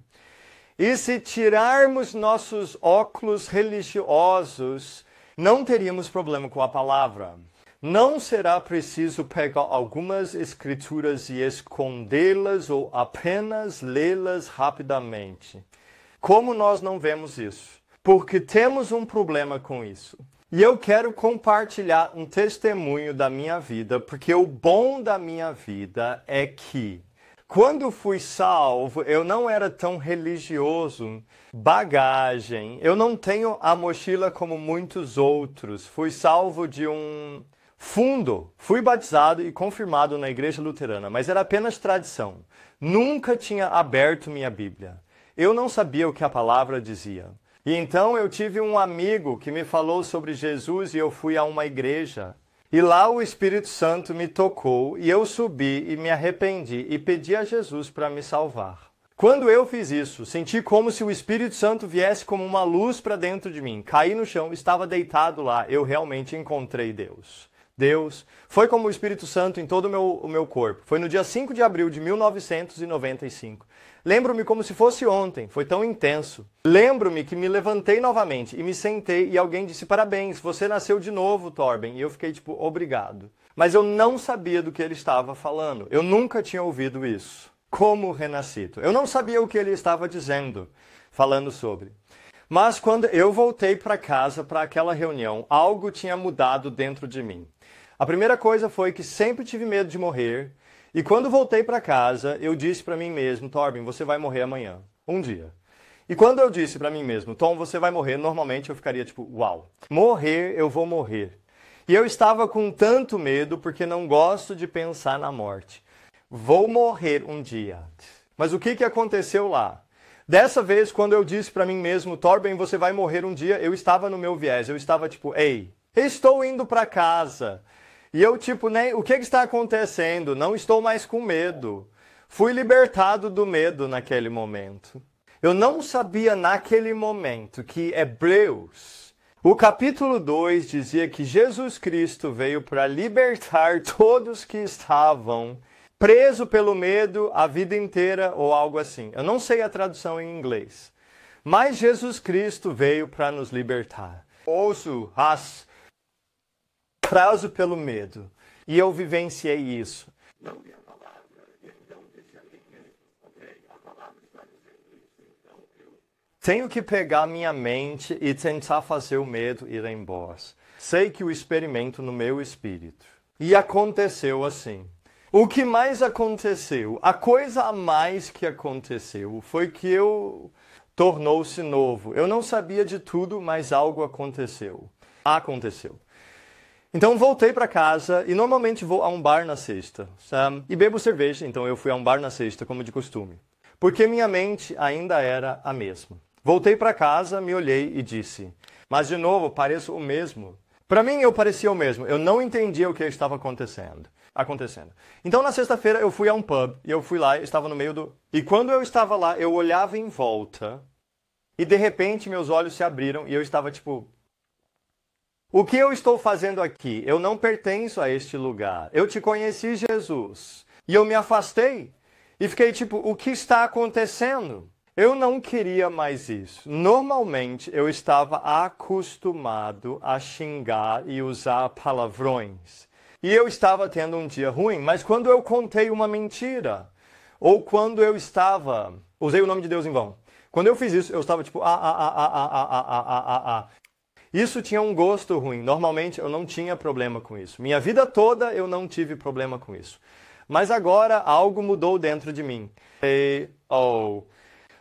E se tirarmos nossos óculos religiosos, não teríamos problema com a palavra. Não será preciso pegar algumas escrituras e escondê-las ou apenas lê-las rapidamente. Como nós não vemos isso? Porque temos um problema com isso. E eu quero compartilhar um testemunho da minha vida, porque o bom da minha vida é que, quando fui salvo, eu não era tão religioso. Bagagem. Eu não tenho a mochila como muitos outros. Fui salvo de um fundo. Fui batizado e confirmado na igreja luterana, mas era apenas tradição. Nunca tinha aberto minha Bíblia. Eu não sabia o que a palavra dizia. E então eu tive um amigo que me falou sobre Jesus e eu fui a uma igreja. E lá o Espírito Santo me tocou e eu subi e me arrependi e pedi a Jesus para me salvar. Quando eu fiz isso, senti como se o Espírito Santo viesse como uma luz para dentro de mim. Caí no chão, estava deitado lá. Eu realmente encontrei Deus. Deus foi como o Espírito Santo em todo o meu corpo. Foi no dia 5 de abril de 1995. Lembro-me como se fosse ontem, foi tão intenso. Lembro-me que me levantei novamente e me sentei e alguém disse: parabéns, você nasceu de novo, Torben. E eu fiquei tipo, obrigado. Mas eu não sabia do que ele estava falando. Eu nunca tinha ouvido isso. Como renascido. Eu não sabia o que ele estava dizendo, falando sobre. Mas quando eu voltei para casa, para aquela reunião, algo tinha mudado dentro de mim. A primeira coisa foi que sempre tive medo de morrer. E quando voltei para casa, eu disse para mim mesmo: Torben, você vai morrer amanhã, um dia. E quando eu disse para mim mesmo: Tom, você vai morrer, normalmente eu ficaria tipo, uau, morrer, eu vou morrer. E eu estava com tanto medo porque não gosto de pensar na morte. Vou morrer um dia. Mas o que aconteceu lá? Dessa vez, quando eu disse para mim mesmo: Torben, você vai morrer um dia, eu estava no meu viés, eu estava tipo, ei, estou indo para casa. E eu, tipo, o que está acontecendo? Não estou mais com medo. Fui libertado do medo naquele momento. Eu não sabia naquele momento que Hebreus, o capítulo 2, dizia que Jesus Cristo veio para libertar todos que estavam presos pelo medo a vida inteira ou algo assim. Eu não sei a tradução em inglês. Mas Jesus Cristo veio para nos libertar. Ouço as prazo pelo medo. E eu vivenciei isso. Tenho que pegar minha mente e tentar fazer o medo ir embora. Sei que o experimento no meu espírito. E aconteceu assim. O que mais aconteceu? A coisa a mais que aconteceu foi que eu tornou-se novo. Eu não sabia de tudo, mas algo aconteceu. Aconteceu. Então voltei para casa e normalmente vou a um bar na sexta. E bebo cerveja, então eu fui a um bar na sexta, como de costume. Porque minha mente ainda era a mesma. Voltei para casa, me olhei e disse: mas de novo, pareço o mesmo. Para mim eu parecia o mesmo, eu não entendia o que estava acontecendo. Então na sexta-feira eu fui a um pub, e eu fui lá, estava no meio do... E quando eu estava lá, eu olhava em volta, e de repente meus olhos se abriram, e eu estava tipo... O que eu estou fazendo aqui? Eu não pertenço a este lugar. Eu te conheci, Jesus. E eu me afastei. E fiquei tipo, o que está acontecendo? Eu não queria mais isso. Normalmente, eu estava acostumado a xingar e usar palavrões. E eu estava tendo um dia ruim, mas quando eu contei uma mentira, ou quando eu estava... Usei o nome de Deus em vão. Quando eu fiz isso, eu estava tipo, Isso tinha um gosto ruim. Normalmente eu não tinha problema com isso. Minha vida toda eu não tive problema com isso. Mas agora algo mudou dentro de mim.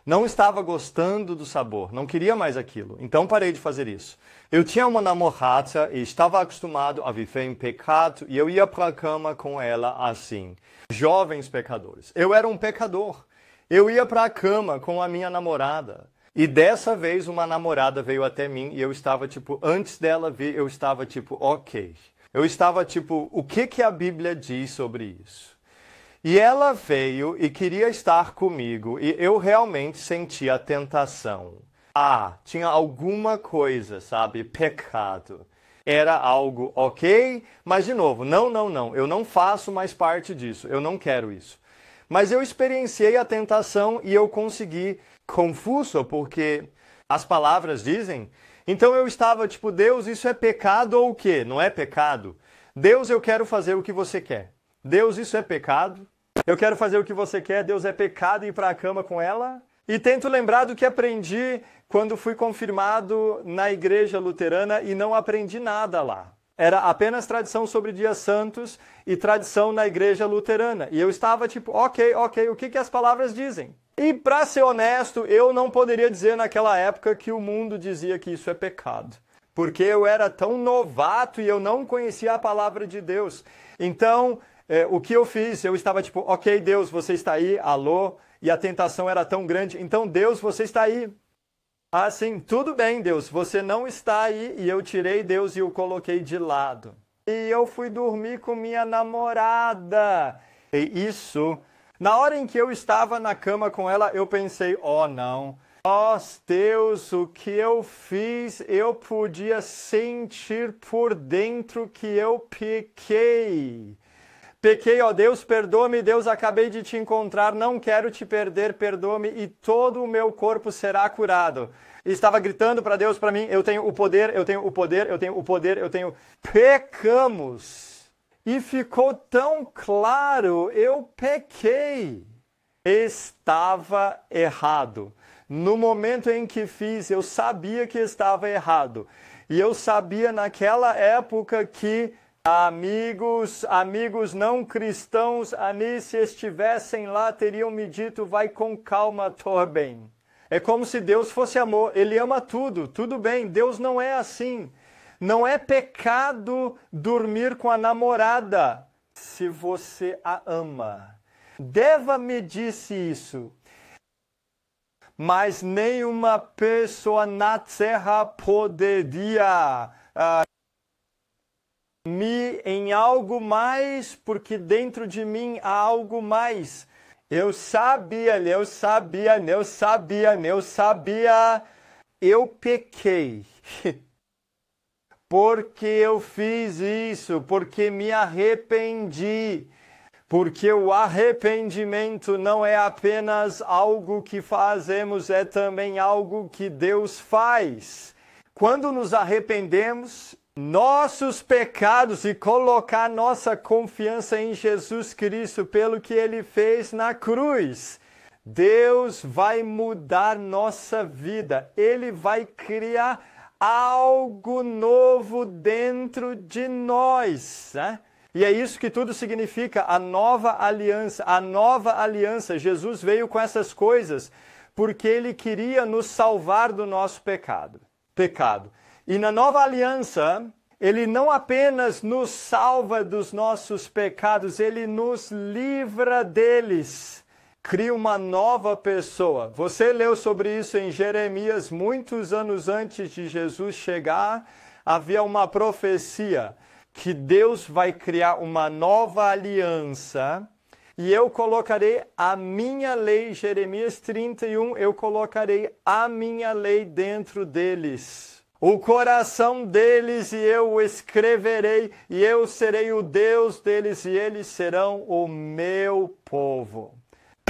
Não estava gostando do sabor, não queria mais aquilo. Então parei de fazer isso. Eu tinha uma namorada e estava acostumado a viver em pecado e eu ia para a cama com ela assim. Jovens pecadores. Eu era um pecador. Eu ia para a cama com a minha namorada. E dessa vez uma namorada veio até mim e eu estava tipo, antes dela vir, eu estava tipo, ok. Eu estava tipo, o que a Bíblia diz sobre isso? E ela veio e queria estar comigo e eu realmente senti a tentação. Tinha alguma coisa, sabe? Pecado. Era algo ok, mas de novo, não. Eu não faço mais parte disso. Eu não quero isso. Mas eu experienciei a tentação e eu consegui, confuso, porque as palavras dizem. Então eu estava tipo, Deus, isso é pecado ou o quê? Não é pecado. Deus, eu quero fazer o que você quer. Deus, isso é pecado. Eu quero fazer o que você quer. Deus, é pecado ir para a cama com ela. E tento lembrar do que aprendi quando fui confirmado na igreja luterana e não aprendi nada lá. Era apenas tradição sobre dias santos e tradição na igreja luterana. E eu estava tipo, ok, o que as palavras dizem? E para ser honesto, eu não poderia dizer naquela época que o mundo dizia que isso é pecado. Porque eu era tão novato e eu não conhecia a palavra de Deus. Então, o que eu fiz? Eu estava tipo, ok, Deus, você está aí, alô? E a tentação era tão grande. Então, Deus, você está aí. Ah, sim, tudo bem, Deus, você não está aí. E eu tirei Deus e o coloquei de lado. E eu fui dormir com minha namorada. E isso, na hora em que eu estava na cama com ela, eu pensei, oh não. Oh, Deus, o que eu fiz, eu podia sentir por dentro que eu pequei. Pequei, ó Deus, perdoa-me, Deus, acabei de te encontrar, não quero te perder, perdoa-me e todo o meu corpo será curado. E estava gritando para Deus, para mim, eu tenho o poder, eu tenho o poder, eu tenho o poder, eu tenho... Pecamos! E ficou tão claro, eu pequei. Estava errado. No momento em que fiz, eu sabia que estava errado. E eu sabia naquela época que amigos não cristãos, ali se estivessem lá, teriam me dito, vai com calma, Torben. É como se Deus fosse amor, Ele ama tudo, tudo bem, Deus não é assim. Não é pecado dormir com a namorada, se você a ama. Deva me disse isso. Mas nenhuma pessoa na terra poderia me em algo mais, porque dentro de mim há algo mais. Eu sabia, eu pequei. Porque eu fiz isso, porque me arrependi. Porque o arrependimento não é apenas algo que fazemos, é também algo que Deus faz. Quando nos arrependemos, nossos pecados e colocar nossa confiança em Jesus Cristo pelo que Ele fez na cruz, Deus vai mudar nossa vida. Ele vai criar algo novo dentro de nós, né? E é isso que tudo significa, a nova aliança. A nova aliança, Jesus veio com essas coisas porque Ele queria nos salvar do nosso pecado. E na nova aliança, Ele não apenas nos salva dos nossos pecados, Ele nos livra deles. Cria uma nova pessoa. Você leu sobre isso em Jeremias, muitos anos antes de Jesus chegar, havia uma profecia que Deus vai criar uma nova aliança e eu colocarei a minha lei, Jeremias 31, eu colocarei a minha lei dentro deles. O coração deles e eu o escreverei e eu serei o Deus deles e eles serão o meu povo.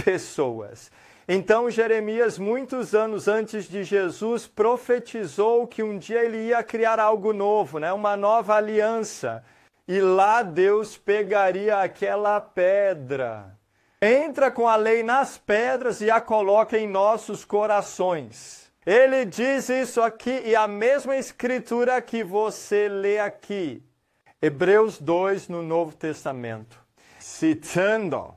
Pessoas. Então Jeremias, muitos anos antes de Jesus, profetizou que um dia ele ia criar algo novo, né? Uma nova aliança. E lá Deus pegaria aquela pedra, entra com a lei nas pedras e a coloca em nossos corações. Ele diz isso aqui e a mesma escritura que você lê aqui. Hebreus 2 no Novo Testamento. Citando.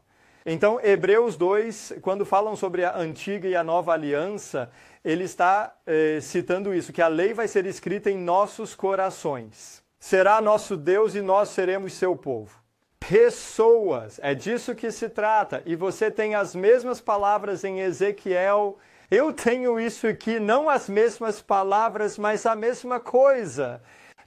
Então, Hebreus 2, quando falam sobre a antiga e a nova aliança, ele está citando isso, que a lei vai ser escrita em nossos corações. Será nosso Deus e nós seremos seu povo. Pessoas, é disso que se trata. E você tem as mesmas palavras em Ezequiel. Eu tenho isso aqui, não as mesmas palavras, mas a mesma coisa.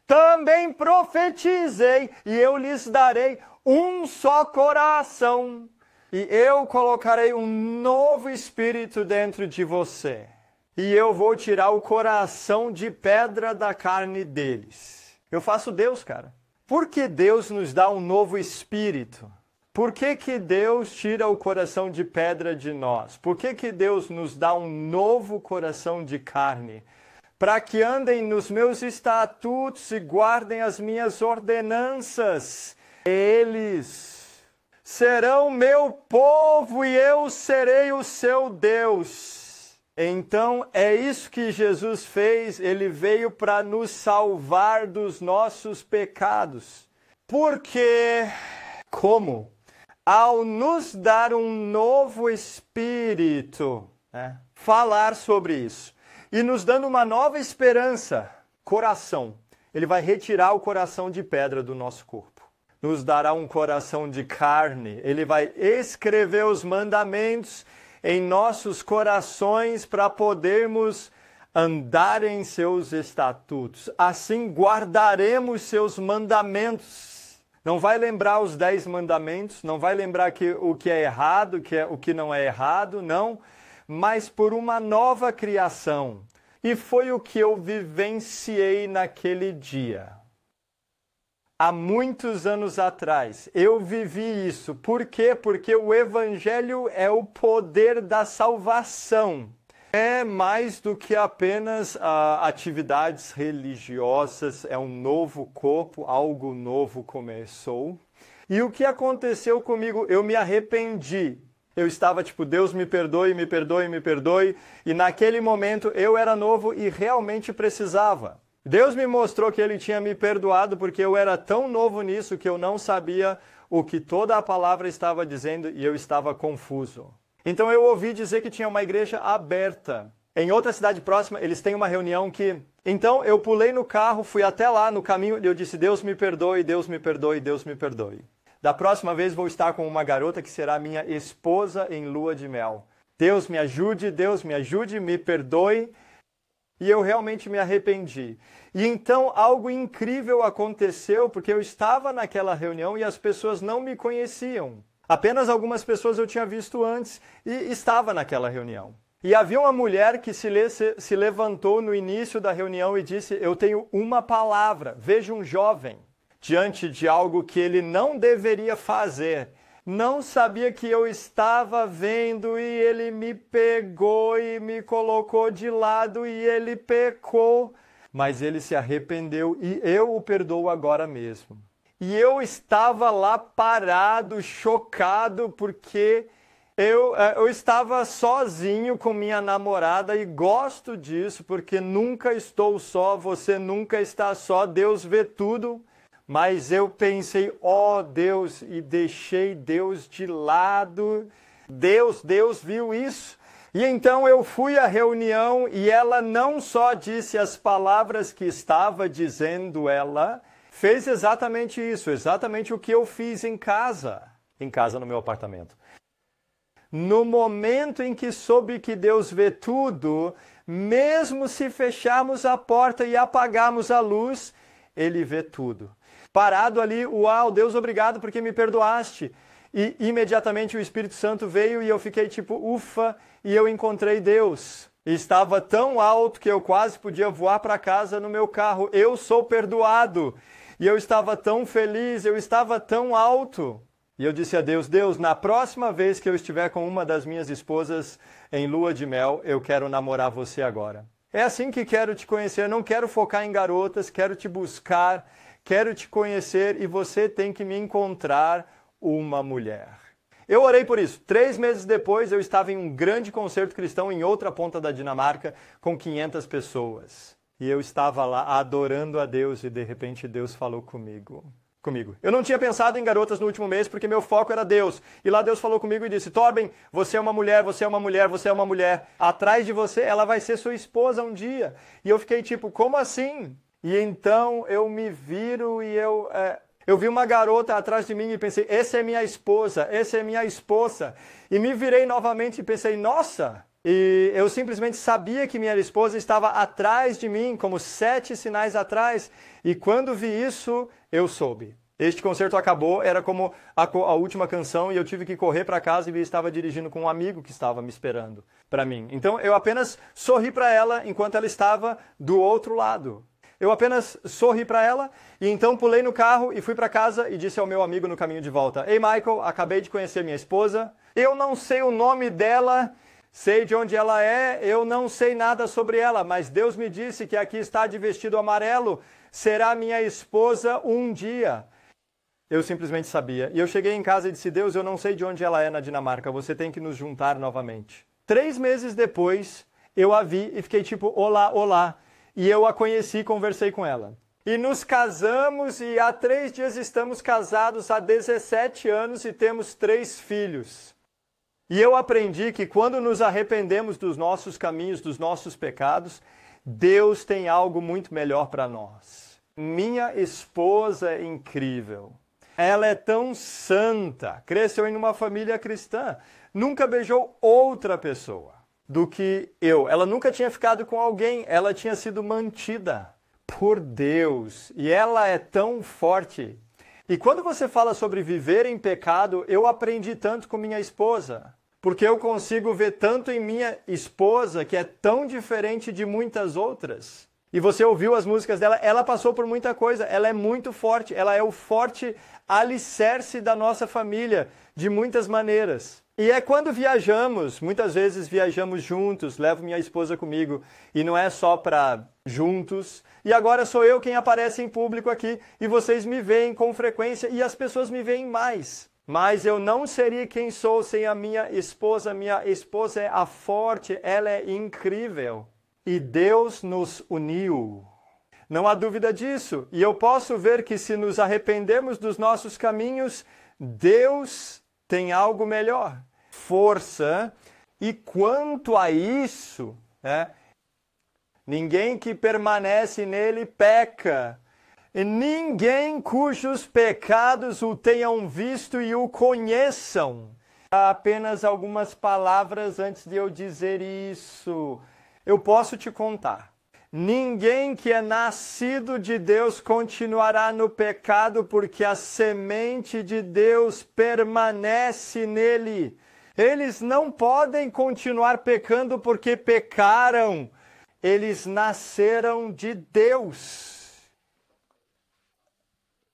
Também profetizei e eu lhes darei um só coração. E eu colocarei um novo espírito dentro de você. E eu vou tirar o coração de pedra da carne deles. Eu faço Deus, cara. Por que Deus nos dá um novo espírito? Por que que Deus tira o coração de pedra de nós? Por que que Deus nos dá um novo coração de carne? Para que andem nos meus estatutos e guardem as minhas ordenanças. Eles serão meu povo e eu serei o seu Deus. Então é isso que Jesus fez, ele veio para nos salvar dos nossos pecados. Porque, como? Ao nos dar um novo espírito, falar sobre isso, e nos dando uma nova esperança, coração. Ele vai retirar o coração de pedra do nosso corpo. Nos dará um coração de carne. Ele vai escrever os mandamentos em nossos corações para podermos andar em seus estatutos. Assim guardaremos seus mandamentos. Não vai lembrar os 10 mandamentos, não vai lembrar o que é errado, o que não é errado, não. Mas por uma nova criação. E foi o que eu vivenciei naquele dia. Há muitos anos atrás, eu vivi isso. Por quê? Porque o Evangelho é o poder da salvação. É mais do que apenas atividades religiosas, é um novo corpo, algo novo começou. E o que aconteceu comigo? Eu me arrependi. Eu estava tipo, Deus me perdoe, me perdoe, me perdoe. E naquele momento eu era novo e realmente precisava. Deus me mostrou que Ele tinha me perdoado porque eu era tão novo nisso que eu não sabia o que toda a palavra estava dizendo e eu estava confuso. Então eu ouvi dizer que tinha uma igreja aberta. Em outra cidade próxima, eles têm uma reunião que... Então eu pulei no carro, fui até lá no caminho e eu disse, Deus me perdoe, Deus me perdoe, Deus me perdoe. Da próxima vez vou estar com uma garota que será minha esposa em lua de mel. Deus me ajude, me perdoe. E eu realmente me arrependi. E então algo incrível aconteceu, porque eu estava naquela reunião e as pessoas não me conheciam. Apenas algumas pessoas eu tinha visto antes e estava naquela reunião. E havia uma mulher que se levantou no início da reunião e disse, eu tenho uma palavra, veja um jovem. Diante de algo que ele não deveria fazer. Não sabia que eu estava vendo e ele me pegou e me colocou de lado e ele pecou. Mas ele se arrependeu e eu o perdoo agora mesmo. E eu estava lá parado, chocado, porque eu estava sozinho com minha namorada e gosto disso, porque nunca estou só, você nunca está só, Deus vê tudo. Mas eu pensei, Deus, e deixei Deus de lado. Deus viu isso. E então eu fui à reunião e ela não só disse as palavras que estava dizendo ela, fez exatamente isso, exatamente o que eu fiz em casa no meu apartamento. No momento em que soube que Deus vê tudo, mesmo se fecharmos a porta e apagarmos a luz, Ele vê tudo. Parado ali, uau, Deus, obrigado porque me perdoaste. E imediatamente o Espírito Santo veio e eu fiquei tipo, ufa, e eu encontrei Deus. E estava tão alto que eu quase podia voar para casa no meu carro. Eu sou perdoado. E eu estava tão feliz, eu estava tão alto. E eu disse a Deus, Deus, na próxima vez que eu estiver com uma das minhas esposas em lua de mel, eu quero namorar você agora. É assim que quero te conhecer, não quero focar em garotas, quero te buscar, quero te conhecer e você tem que me encontrar uma mulher. Eu orei por isso. 3 meses depois, eu estava em um grande concerto cristão em outra ponta da Dinamarca com 500 pessoas. E eu estava lá adorando a Deus e de repente Deus falou comigo. Eu não tinha pensado em garotas no último mês porque meu foco era Deus. E lá Deus falou comigo e disse, Torben, você é uma mulher, você é uma mulher, você é uma mulher. Atrás de você, ela vai ser sua esposa um dia. E eu fiquei tipo, como assim? E então eu me viro e eu vi uma garota atrás de mim e pensei, essa é minha esposa, essa é minha esposa. E me virei novamente e pensei, nossa! E eu simplesmente sabia que minha esposa estava atrás de mim, como 7 sinais atrás. E quando vi isso, eu soube. Este concerto acabou, era como a última canção e eu tive que correr para casa e estava dirigindo com um amigo que estava me esperando para mim. Então eu apenas sorri para ela enquanto ela estava do outro lado. Eu apenas sorri para ela e então pulei no carro e fui para casa e disse ao meu amigo no caminho de volta: Ei, Michael, acabei de conhecer minha esposa. Eu não sei o nome dela, sei de onde ela é, eu não sei nada sobre ela, mas Deus me disse que aqui está de vestido amarelo, será minha esposa um dia. Eu simplesmente sabia. E eu cheguei em casa e disse: Deus, eu não sei de onde ela é na Dinamarca, você tem que nos juntar novamente. 3 meses depois, eu a vi e fiquei tipo, olá, olá. E eu a conheci e conversei com ela. E nos casamos e há 3 dias estamos casados há 17 anos e temos 3 filhos. E eu aprendi que quando nos arrependemos dos nossos caminhos, dos nossos pecados, Deus tem algo muito melhor para nós. Minha esposa é incrível. Ela é tão santa, cresceu em uma família cristã, nunca beijou outra pessoa do que eu. Ela nunca tinha ficado com alguém, ela tinha sido mantida por Deus. E ela é tão forte. E quando você fala sobre viver em pecado, eu aprendi tanto com minha esposa. Porque eu consigo ver tanto em minha esposa, que é tão diferente de muitas outras. E você ouviu as músicas dela, ela passou por muita coisa, ela é muito forte, ela é o forte alicerce da nossa família, de muitas maneiras. E é quando viajamos, muitas vezes viajamos juntos, levo minha esposa comigo, e não é só para juntos. E agora sou eu quem aparece em público aqui, e vocês me veem com frequência, e as pessoas me veem mais. Mas eu não seria quem sou sem a minha esposa. Minha esposa é a forte, ela é incrível. E Deus nos uniu. Não há dúvida disso. E eu posso ver que se nos arrependemos dos nossos caminhos, Deus tem algo melhor. Força. E quanto a isso, ninguém que permanece nele peca. E ninguém cujos pecados o tenham visto e o conheçam. Há apenas algumas palavras antes de eu dizer isso. Eu posso te contar. Ninguém que é nascido de Deus continuará no pecado, porque a semente de Deus permanece nele. Eles não podem continuar pecando porque pecaram. Eles nasceram de Deus.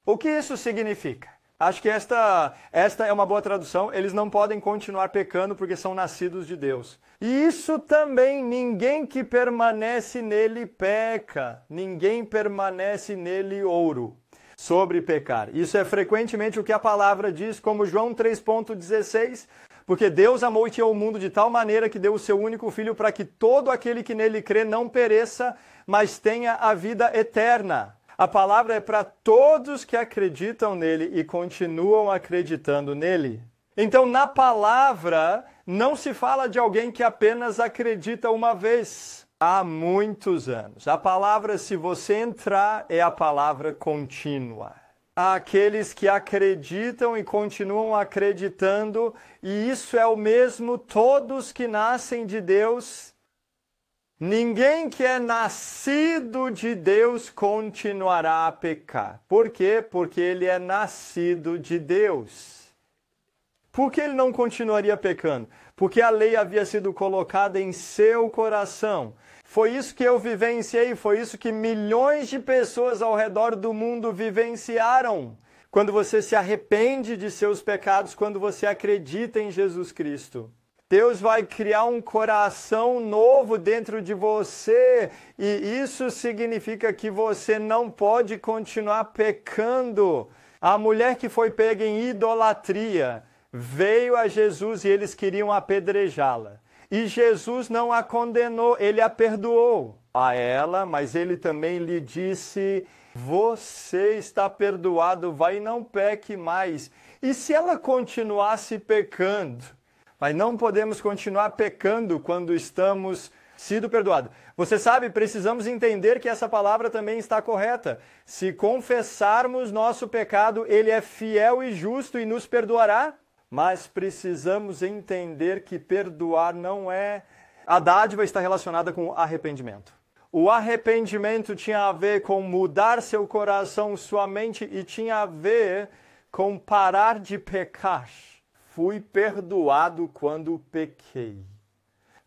O que isso significa? Acho que esta é uma boa tradução. Eles não podem continuar pecando porque são nascidos de Deus. E isso também, ninguém que permanece nele peca. Ninguém permanece nele ouro. Sobre pecar. Isso é frequentemente o que a palavra diz, como João 3,16. Porque Deus amou o mundo de tal maneira que deu o seu único filho para que todo aquele que nele crê não pereça, mas tenha a vida eterna. A palavra é para todos que acreditam nele e continuam acreditando nele. Então, na palavra, não se fala de alguém que apenas acredita uma vez. Há muitos anos. A palavra, se você entrar, é a palavra contínua. Há aqueles que acreditam e continuam acreditando, e isso é o mesmo todos que nascem de Deus. Ninguém que é nascido de Deus continuará a pecar. Por quê? Porque ele é nascido de Deus. Por que ele não continuaria pecando? Porque a lei havia sido colocada em seu coração. Foi isso que eu vivenciei, foi isso que milhões de pessoas ao redor do mundo vivenciaram. Quando você se arrepende de seus pecados, quando você acredita em Jesus Cristo. Deus vai criar um coração novo dentro de você, e isso significa que você não pode continuar pecando. A mulher que foi pega em idolatria veio a Jesus e eles queriam apedrejá-la. E Jesus não a condenou, ele a perdoou a ela, mas ele também lhe disse: você está perdoado, vai e não peque mais. E se ela continuasse pecando? Mas não podemos continuar pecando quando estamos sido perdoados. Você sabe, precisamos entender que essa palavra também está correta. Se confessarmos nosso pecado, ele é fiel e justo e nos perdoará. Mas precisamos entender que perdoar não é... A dádiva está relacionada com arrependimento. O arrependimento tinha a ver com mudar seu coração, sua mente, e tinha a ver com parar de pecar. Fui perdoado quando pequei.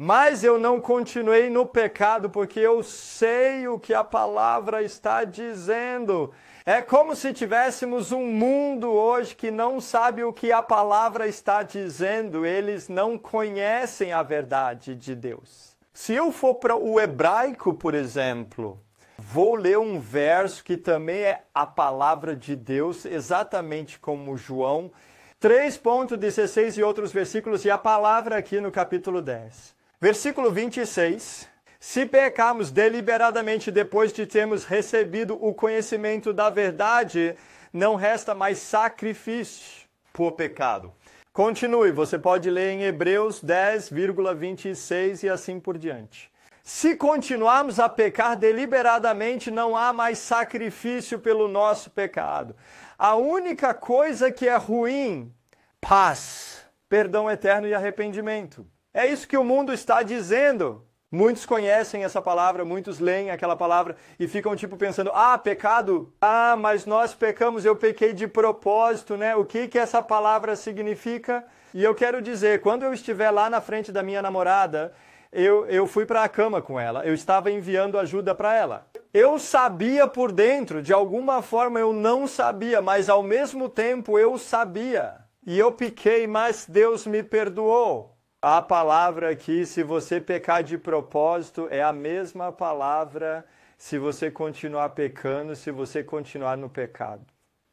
Mas eu não continuei no pecado porque eu sei o que a palavra está dizendo. É como se tivéssemos um mundo hoje que não sabe o que a palavra está dizendo. Eles não conhecem a verdade de Deus. Se eu for para o hebraico, por exemplo, vou ler um verso que também é a palavra de Deus, exatamente como João 3:16 e outros versículos, e a palavra aqui no capítulo 10. Versículo 26, se pecarmos deliberadamente depois de termos recebido o conhecimento da verdade, não resta mais sacrifício por pecado. Continue, você pode ler em Hebreus 10,26 e assim por diante. Se continuarmos a pecar deliberadamente, não há mais sacrifício pelo nosso pecado. A única coisa que é ruim, paz, perdão eterno e arrependimento. É isso que o mundo está dizendo. Muitos conhecem essa palavra, muitos leem aquela palavra e ficam pensando, pecado, mas nós pecamos, eu pequei de propósito, né? O que essa palavra significa? E eu quero dizer, quando eu estiver lá na frente da minha namorada, eu fui para a cama com ela, eu estava enviando ajuda para ela. Eu sabia por dentro, de alguma forma eu não sabia, mas ao mesmo tempo eu sabia. E eu pequei, mas Deus me perdoou. A palavra aqui, se você pecar de propósito, é a mesma palavra se você continuar pecando, se você continuar no pecado.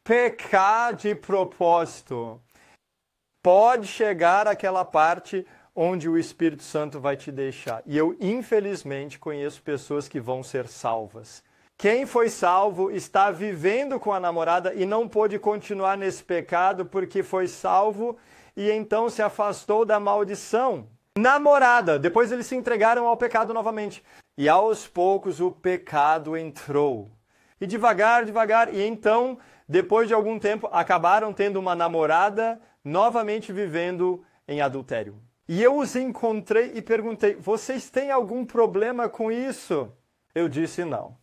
Pecar de propósito pode chegar àquela parte onde o Espírito Santo vai te deixar. E eu, infelizmente, conheço pessoas que vão ser salvas. Quem foi salvo está vivendo com a namorada e não pôde continuar nesse pecado porque foi salvo e então se afastou da maldição. Namorada, depois eles se entregaram ao pecado novamente. E aos poucos o pecado entrou. E devagar, e então, depois de algum tempo, acabaram tendo uma namorada novamente vivendo em adultério. E eu os encontrei e perguntei, vocês têm algum problema com isso? Eu disse não.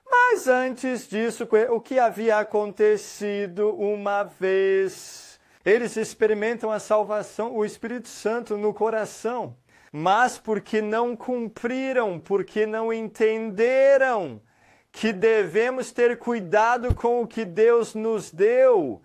Mas antes disso, o que havia acontecido uma vez? Eles experimentam a salvação, o Espírito Santo no coração, mas porque não cumpriram, porque não entenderam que devemos ter cuidado com o que Deus nos deu.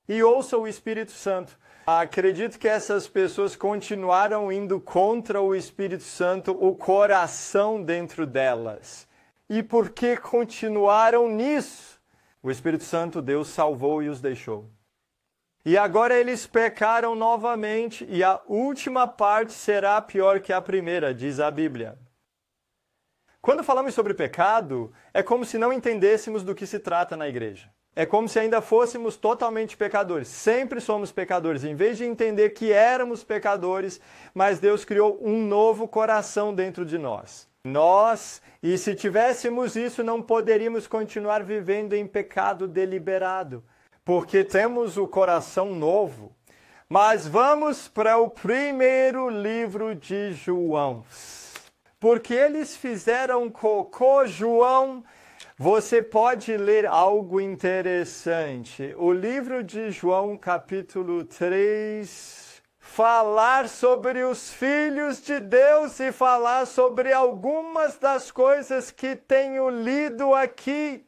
E ouça o Espírito Santo. Acredito que essas pessoas continuaram indo contra o Espírito Santo, o coração dentro delas. E por que continuaram nisso? O Espírito Santo, Deus salvou e os deixou. E agora eles pecaram novamente, e a última parte será pior que a primeira, diz a Bíblia. Quando falamos sobre pecado, é como se não entendêssemos do que se trata na igreja. É como se ainda fôssemos totalmente pecadores. Sempre somos pecadores. Em vez de entender que éramos pecadores, mas Deus criou um novo coração dentro de nós. E se tivéssemos isso, não poderíamos continuar vivendo em pecado deliberado, porque temos o coração novo. Mas vamos para o primeiro livro de João. Porque eles fizeram cocô, João. Você pode ler algo interessante. O livro de João, capítulo 3, falar sobre os filhos de Deus e falar sobre algumas das coisas que tenho lido aqui.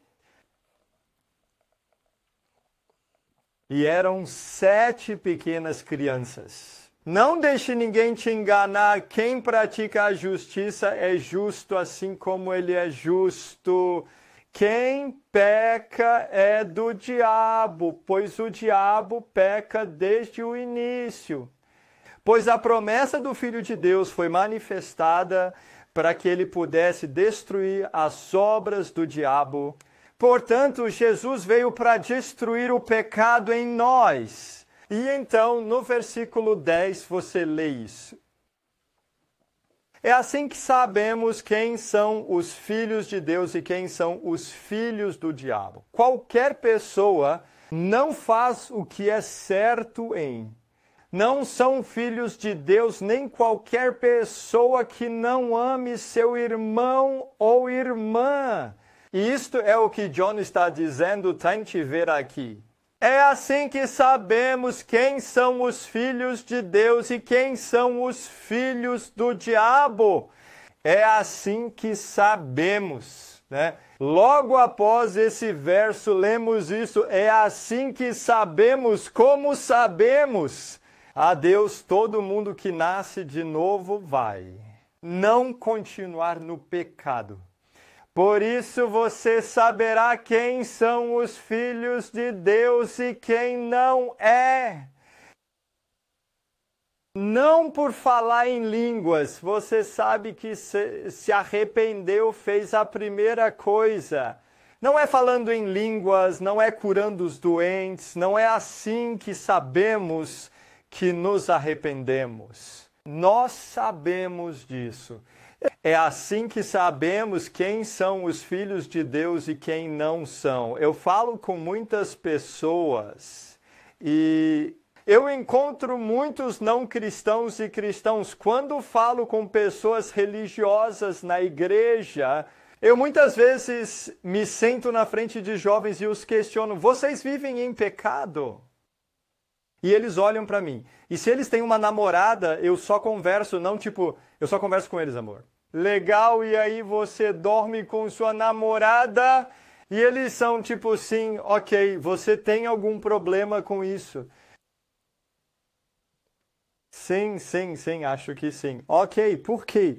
E eram 7 pequenas crianças. Não deixe ninguém te enganar. Quem pratica a justiça é justo assim como ele é justo. Quem peca é do diabo, pois o diabo peca desde o início. Pois a promessa do Filho de Deus foi manifestada para que ele pudesse destruir as obras do diabo. Portanto, Jesus veio para destruir o pecado em nós. E então, no versículo 10, você lê isso. É assim que sabemos quem são os filhos de Deus e quem são os filhos do diabo. Qualquer pessoa não faz o que é certo em. Não são filhos de Deus nem qualquer pessoa que não ame seu irmão ou irmã. E isto é o que John está dizendo, tente ver aqui. É assim que sabemos quem são os filhos de Deus e quem são os filhos do diabo. É assim que sabemos, né? Logo após esse verso, lemos isso. É assim que sabemos, como sabemos. A Deus, todo mundo que nasce de novo vai não continuar no pecado. Por isso você saberá quem são os filhos de Deus e quem não é. Não por falar em línguas, você sabe que se arrependeu, fez a primeira coisa. Não é falando em línguas, não é curando os doentes, não é assim que sabemos que nos arrependemos. Nós sabemos disso. É assim que sabemos quem são os filhos de Deus e quem não são. Eu falo com muitas pessoas e eu encontro muitos não cristãos e cristãos. Quando falo com pessoas religiosas na igreja, eu muitas vezes me sento na frente de jovens e os questiono: vocês vivem em pecado? E eles olham para mim. E se eles têm uma namorada, eu só converso, não tipo, eu só converso com eles, amor. Legal, e aí você dorme com sua namorada? E eles são tipo assim, ok, você tem algum problema com isso? Sim, acho que sim. Ok, por quê?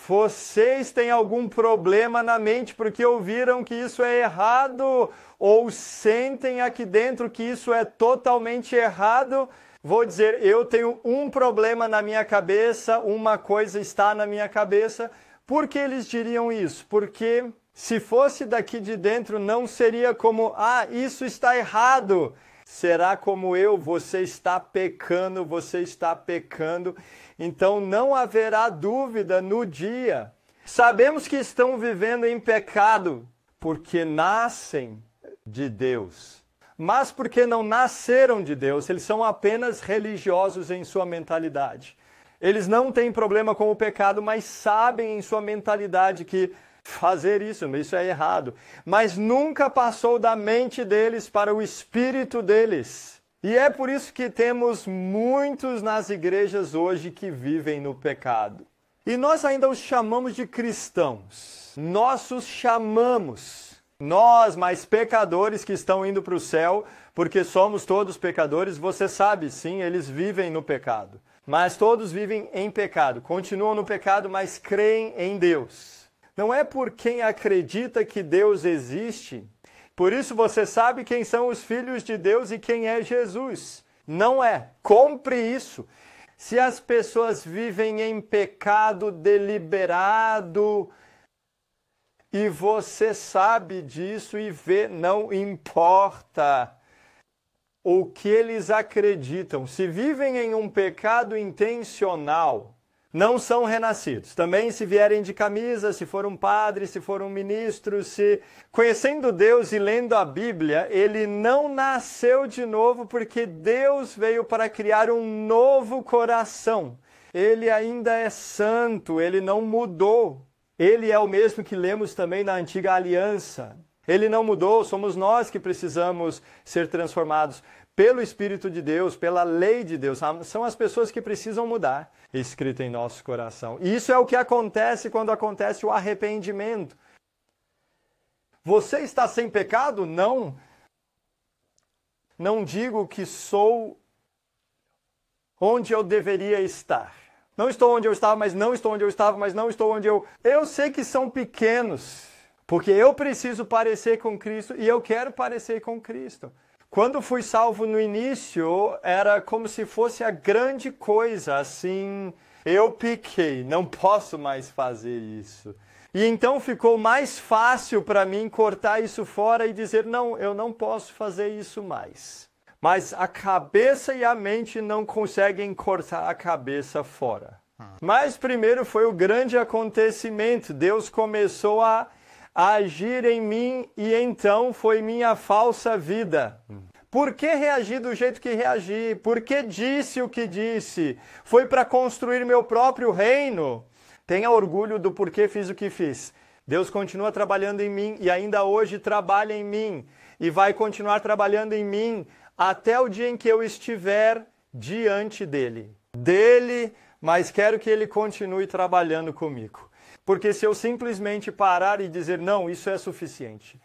Vocês têm algum problema na mente porque ouviram que isso é errado ou sentem aqui dentro que isso é totalmente errado? Vou dizer, eu tenho um problema na minha cabeça, uma coisa está na minha cabeça. Por que eles diriam isso? Porque se fosse daqui de dentro não seria como, isso está errado. Será como você está pecando, você está pecando. Então não haverá dúvida no dia. Sabemos que estão vivendo em pecado porque nascem de Deus. Mas porque não nasceram de Deus, eles são apenas religiosos em sua mentalidade. Eles não têm problema com o pecado, mas sabem em sua mentalidade que fazer isso é errado. Mas nunca passou da mente deles para o espírito deles. E é por isso que temos muitos nas igrejas hoje que vivem no pecado. E nós ainda os chamamos de cristãos. Nós os chamamos. Nós, mais pecadores que estão indo para o céu, porque somos todos pecadores, você sabe, sim, eles vivem no pecado. Mas todos vivem em pecado, continuam no pecado, mas creem em Deus. Não é por quem acredita que Deus existe. Por isso você sabe quem são os filhos de Deus e quem é Jesus. Não é. Compre isso. Se as pessoas vivem em pecado deliberado, e você sabe disso e vê, não importa o que eles acreditam. Se vivem em um pecado intencional, não são renascidos. Também se vierem de camisa, se for um padre, se for um ministro, se conhecendo Deus e lendo a Bíblia, ele não nasceu de novo porque Deus veio para criar um novo coração. Ele ainda é santo, ele não mudou. Ele é o mesmo que lemos também na Antiga Aliança. Ele não mudou, somos nós que precisamos ser transformados pelo Espírito de Deus, pela lei de Deus. São as pessoas que precisam mudar, escrito em nosso coração. E isso é o que acontece quando acontece o arrependimento. Você está sem pecado? Não. Não digo que sou onde eu deveria estar. Não estou onde eu estava, mas não estou onde eu estava, mas não estou onde eu... Eu sei que são pequenos, porque eu preciso parecer com Cristo e eu quero parecer com Cristo. Quando fui salvo no início, era como se fosse a grande coisa, assim, eu pequei, não posso mais fazer isso. E então ficou mais fácil para mim cortar isso fora e dizer, não, eu não posso fazer isso mais. Mas a cabeça e a mente não conseguem cortar a cabeça fora. Mas primeiro foi o grande acontecimento. Deus começou a agir em mim e então foi minha falsa vida. Por que reagi do jeito que reagi? Por que disse o que disse? Foi para construir meu próprio reino? Tenha orgulho do porquê fiz o que fiz. Deus continua trabalhando em mim e ainda hoje trabalha em mim. E vai continuar trabalhando em mim até o dia em que eu estiver diante dele, mas quero que ele continue trabalhando comigo. Porque se eu simplesmente parar e dizer, não, isso é suficiente.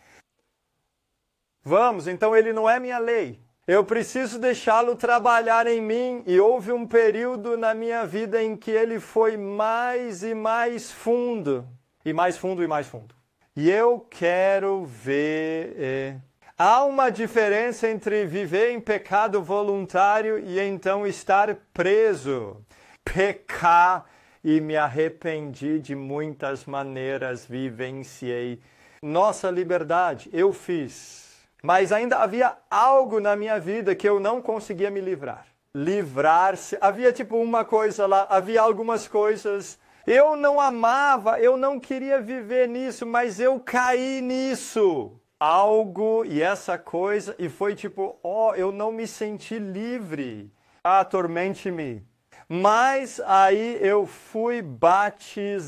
Vamos, então ele não é minha lei. Eu preciso deixá-lo trabalhar em mim. E houve um período na minha vida em que ele foi mais e mais fundo. E mais fundo e mais fundo. E eu quero ver... Há uma diferença entre viver em pecado voluntário e então estar preso. Pecar e me arrependi de muitas maneiras, vivenciei. Nossa liberdade, eu fiz. Mas ainda havia algo na minha vida que eu não conseguia me livrar. Livrar-se, havia tipo uma coisa lá, havia algumas coisas. Eu não amava, eu não queria viver nisso, mas eu caí nisso. Algo e essa coisa, e foi tipo, eu não me senti livre. Atormente-me. Mas aí eu fui batizado.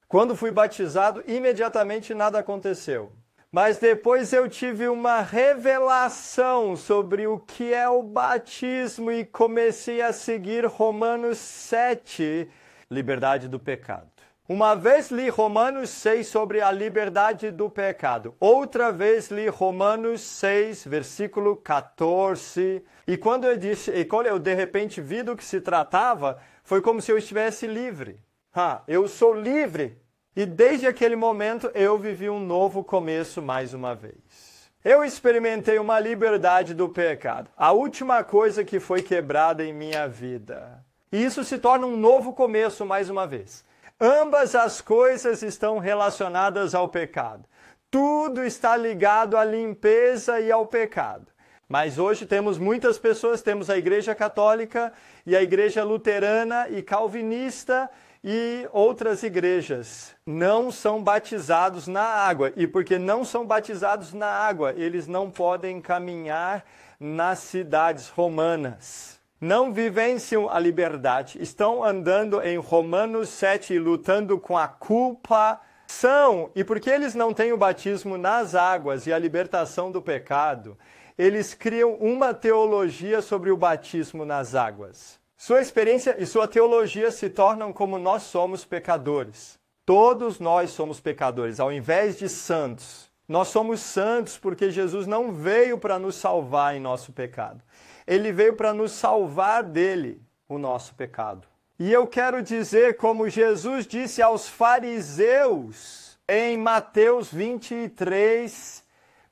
Quando fui batizado, imediatamente nada aconteceu. Mas depois eu tive uma revelação sobre o que é o batismo e comecei a seguir Romanos 7, liberdade do pecado. Uma vez li Romanos 6 sobre a liberdade do pecado. Outra vez li Romanos 6, versículo 14. E quando eu de repente vi do que se tratava, foi como se eu estivesse livre. Eu sou livre. E desde aquele momento eu vivi um novo começo mais uma vez. Eu experimentei uma liberdade do pecado. A última coisa que foi quebrada em minha vida. E isso se torna um novo começo mais uma vez. Ambas as coisas estão relacionadas ao pecado. Tudo está ligado à limpeza e ao pecado. Mas hoje temos muitas pessoas, temos a Igreja Católica e a Igreja Luterana e Calvinista e outras igrejas. Não são batizados na água. E porque não são batizados na água, eles não podem caminhar nas cidades romanas. Não vivenciam a liberdade, estão andando em Romanos 7, lutando com a culpa. E porque eles não têm o batismo nas águas e a libertação do pecado, eles criam uma teologia sobre o batismo nas águas. Sua experiência e sua teologia se tornam como nós somos pecadores. Todos nós somos pecadores, ao invés de santos. Nós somos santos porque Jesus não veio para nos salvar em nosso pecado. Ele veio para nos salvar dele, o nosso pecado. E eu quero dizer, como Jesus disse aos fariseus, em Mateus 23,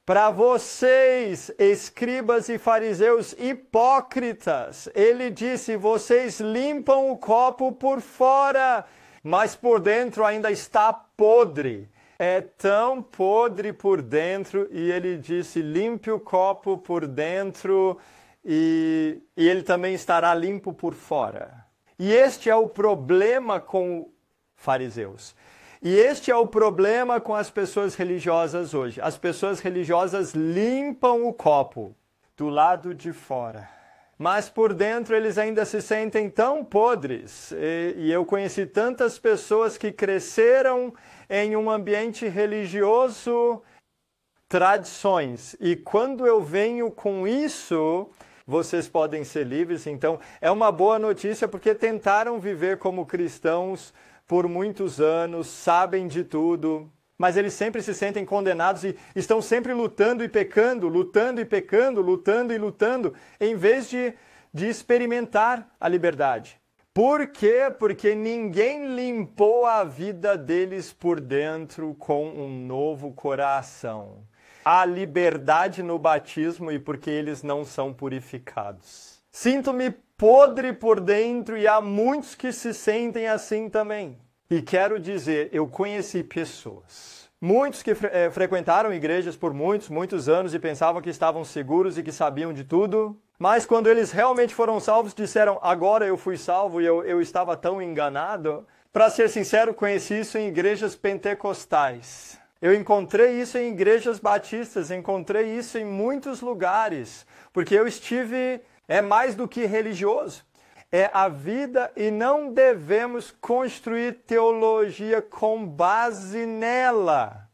para vocês, escribas e fariseus hipócritas, ele disse, vocês limpam o copo por fora, mas por dentro ainda está podre. É tão podre por dentro, e ele disse, limpe o copo por dentro, e ele também estará limpo por fora. E este é o problema com fariseus. E este é o problema com as pessoas religiosas hoje. As pessoas religiosas limpam o copo do lado de fora. Mas por dentro eles ainda se sentem tão podres. E eu conheci tantas pessoas que cresceram em um ambiente religioso, tradições. E quando eu venho com isso, vocês podem ser livres. Então, é uma boa notícia porque tentaram viver como cristãos por muitos anos, sabem de tudo, mas eles sempre se sentem condenados e estão sempre lutando e pecando, lutando e pecando, lutando e lutando, em vez de experimentar a liberdade. Por quê? Porque ninguém limpou a vida deles por dentro com um novo coração. Há liberdade no batismo e porque eles não são purificados. Sinto-me podre por dentro e há muitos que se sentem assim também. E quero dizer, eu conheci pessoas, muitos que frequentaram igrejas por muitos anos e pensavam que estavam seguros e que sabiam de tudo, mas quando eles realmente foram salvos, disseram, agora eu fui salvo e eu estava tão enganado. Para ser sincero, conheci isso em igrejas pentecostais. Eu encontrei isso em igrejas batistas, encontrei isso em muitos lugares, porque eu estive... É mais do que religioso, é a vida e não devemos construir teologia com base nela.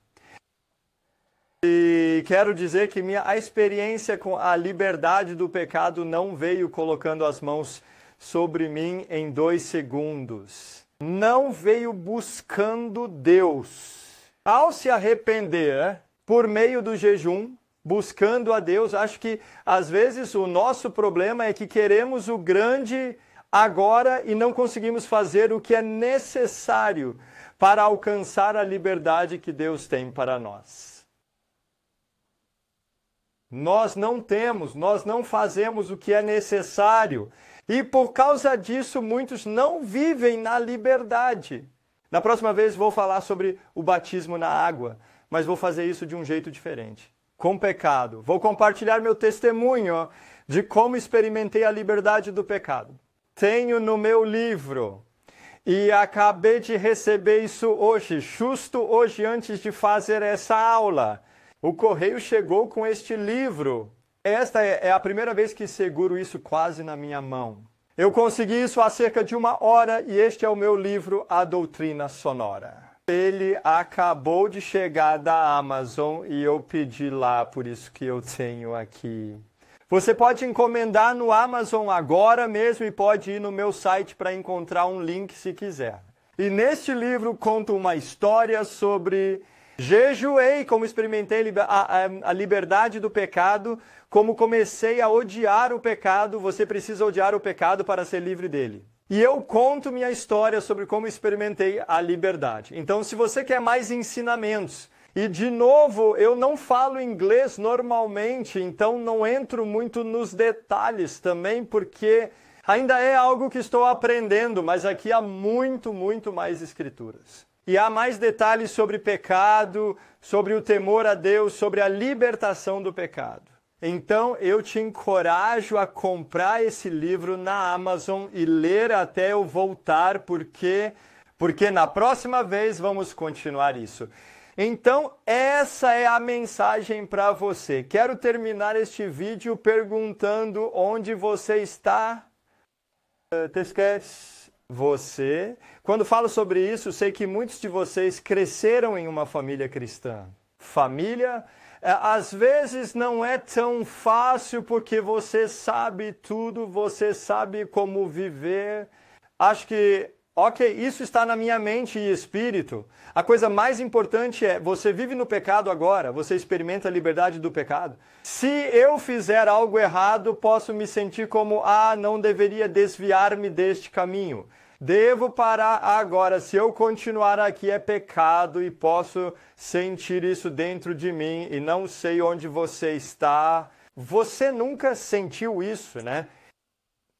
E quero dizer que a experiência com a liberdade do pecado não veio colocando as mãos sobre mim em 2 segundos. Não veio buscando Deus. Ao se arrepender por meio do jejum, buscando a Deus, acho que às vezes o nosso problema é que queremos o grande agora e não conseguimos fazer o que é necessário para alcançar a liberdade que Deus tem para nós. Nós não fazemos o que é necessário. E por causa disso, muitos não vivem na liberdade. Na próxima vez vou falar sobre o batismo na água, mas vou fazer isso de um jeito diferente. Com pecado. Vou compartilhar meu testemunho de como experimentei a liberdade do pecado. Tenho no meu livro e acabei de receber isso hoje, justo hoje antes de fazer essa aula. O correio chegou com este livro. Esta é a primeira vez que seguro isso quase na minha mão. Eu consegui isso há cerca de 1 hora e este é o meu livro, A Doutrina Sonora. Ele acabou de chegar da Amazon e eu pedi lá, por isso que eu tenho aqui. Você pode encomendar no Amazon agora mesmo e pode ir no meu site para encontrar um link se quiser. E neste livro conto uma história sobre jejuei, como experimentei a liberdade do pecado, como comecei a odiar o pecado. Você precisa odiar o pecado para ser livre dele. E eu conto minha história sobre como experimentei a liberdade. Então, se você quer mais ensinamentos, e de novo, eu não falo inglês normalmente, então não entro muito nos detalhes também, porque ainda é algo que estou aprendendo, mas aqui há muito mais escrituras. E há mais detalhes sobre pecado, sobre o temor a Deus, sobre a libertação do pecado. Então, eu te encorajo a comprar esse livro na Amazon e ler até eu voltar, porque na próxima vez vamos continuar isso. Então, essa é a mensagem para você. Quero terminar este vídeo perguntando onde você está. Te esquece? Você. Quando falo sobre isso, sei que muitos de vocês cresceram em uma família cristã. Família, às vezes não é tão fácil porque você sabe tudo, você sabe como viver. Acho que, isso está na minha mente e espírito. A coisa mais importante é, você vive no pecado agora, você experimenta a liberdade do pecado. Se eu fizer algo errado, posso me sentir como, não deveria desviar-me deste caminho. Devo parar agora. Se eu continuar aqui é pecado e posso sentir isso dentro de mim e não sei onde você está. Você nunca sentiu isso, né?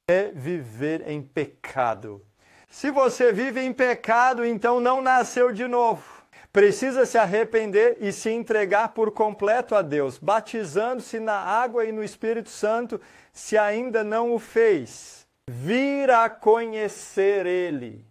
É viver em pecado. Se você vive em pecado, então não nasceu de novo. Precisa se arrepender e se entregar por completo a Deus, batizando-se na água e no Espírito Santo, se ainda não o fez. Vir a conhecer Ele.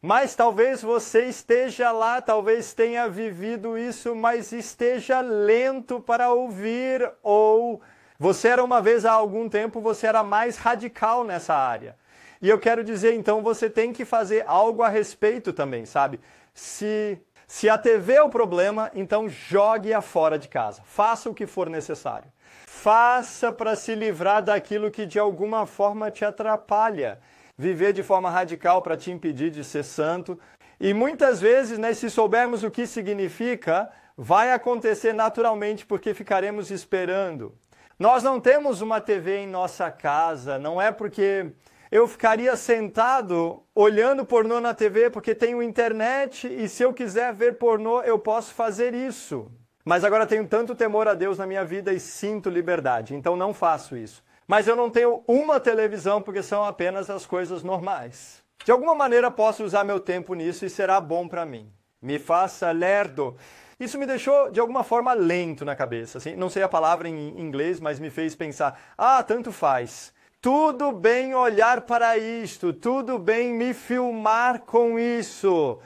Mas talvez você esteja lá, talvez tenha vivido isso, mas esteja lento para ouvir, ou você era uma vez há algum tempo, você era mais radical nessa área. E eu quero dizer, então, você tem que fazer algo a respeito também, sabe? Se a TV é o problema, então jogue-a fora de casa. Faça o que for necessário. Faça para se livrar daquilo que de alguma forma te atrapalha. Viver de forma radical para te impedir de ser santo. E muitas vezes, se soubermos o que significa, vai acontecer naturalmente porque ficaremos esperando. Nós não temos uma TV em nossa casa, não é porque eu ficaria sentado olhando pornô na TV porque tenho internet e se eu quiser ver pornô eu posso fazer isso. Mas agora tenho tanto temor a Deus na minha vida e sinto liberdade, então não faço isso. Mas eu não tenho uma televisão porque são apenas as coisas normais. De alguma maneira posso usar meu tempo nisso e será bom para mim. Me faça lerdo. Isso me deixou de alguma forma lento na cabeça. Assim, não sei a palavra em inglês, mas me fez pensar, tanto faz. Tudo bem olhar para isto, tudo bem me filmar com isso.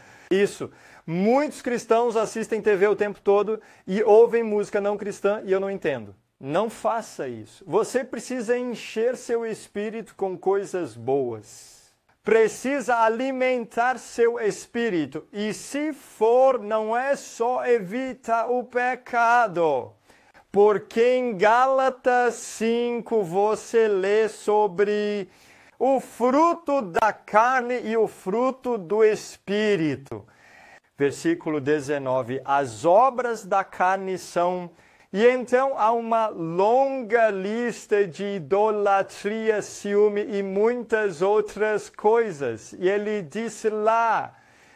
Muitos cristãos assistem TV o tempo todo e ouvem música não cristã e eu não entendo. Não faça isso. Você precisa encher seu espírito com coisas boas. precisa alimentar seu espírito. E se for, não é só evitar o pecado. Porque em Gálatas 5 você lê sobre o fruto da carne e o fruto do espírito. Versículo 19, as obras da carne são... E então há uma longa lista de idolatria, ciúme e muitas outras coisas. E ele disse lá,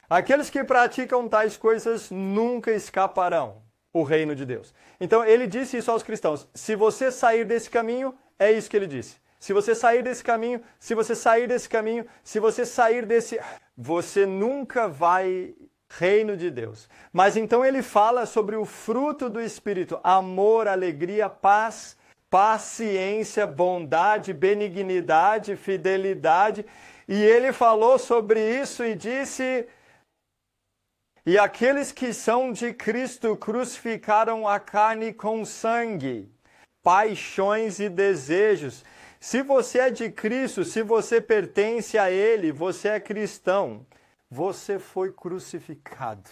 aqueles que praticam tais coisas nunca escaparão o reino de Deus. Então ele disse isso aos cristãos, se você sair desse caminho, é isso que ele disse. Se você sair desse caminho, se você sair desse caminho, se você sair desse... Você nunca vai... reino de Deus. Mas então ele fala sobre o fruto do Espírito, amor, alegria, paz, paciência, bondade, benignidade, fidelidade. E ele falou sobre isso e disse, e aqueles que são de Cristo crucificaram a carne com sangue, paixões e desejos. Se você é de Cristo, se você pertence a Ele, você é cristão. Você foi crucificado.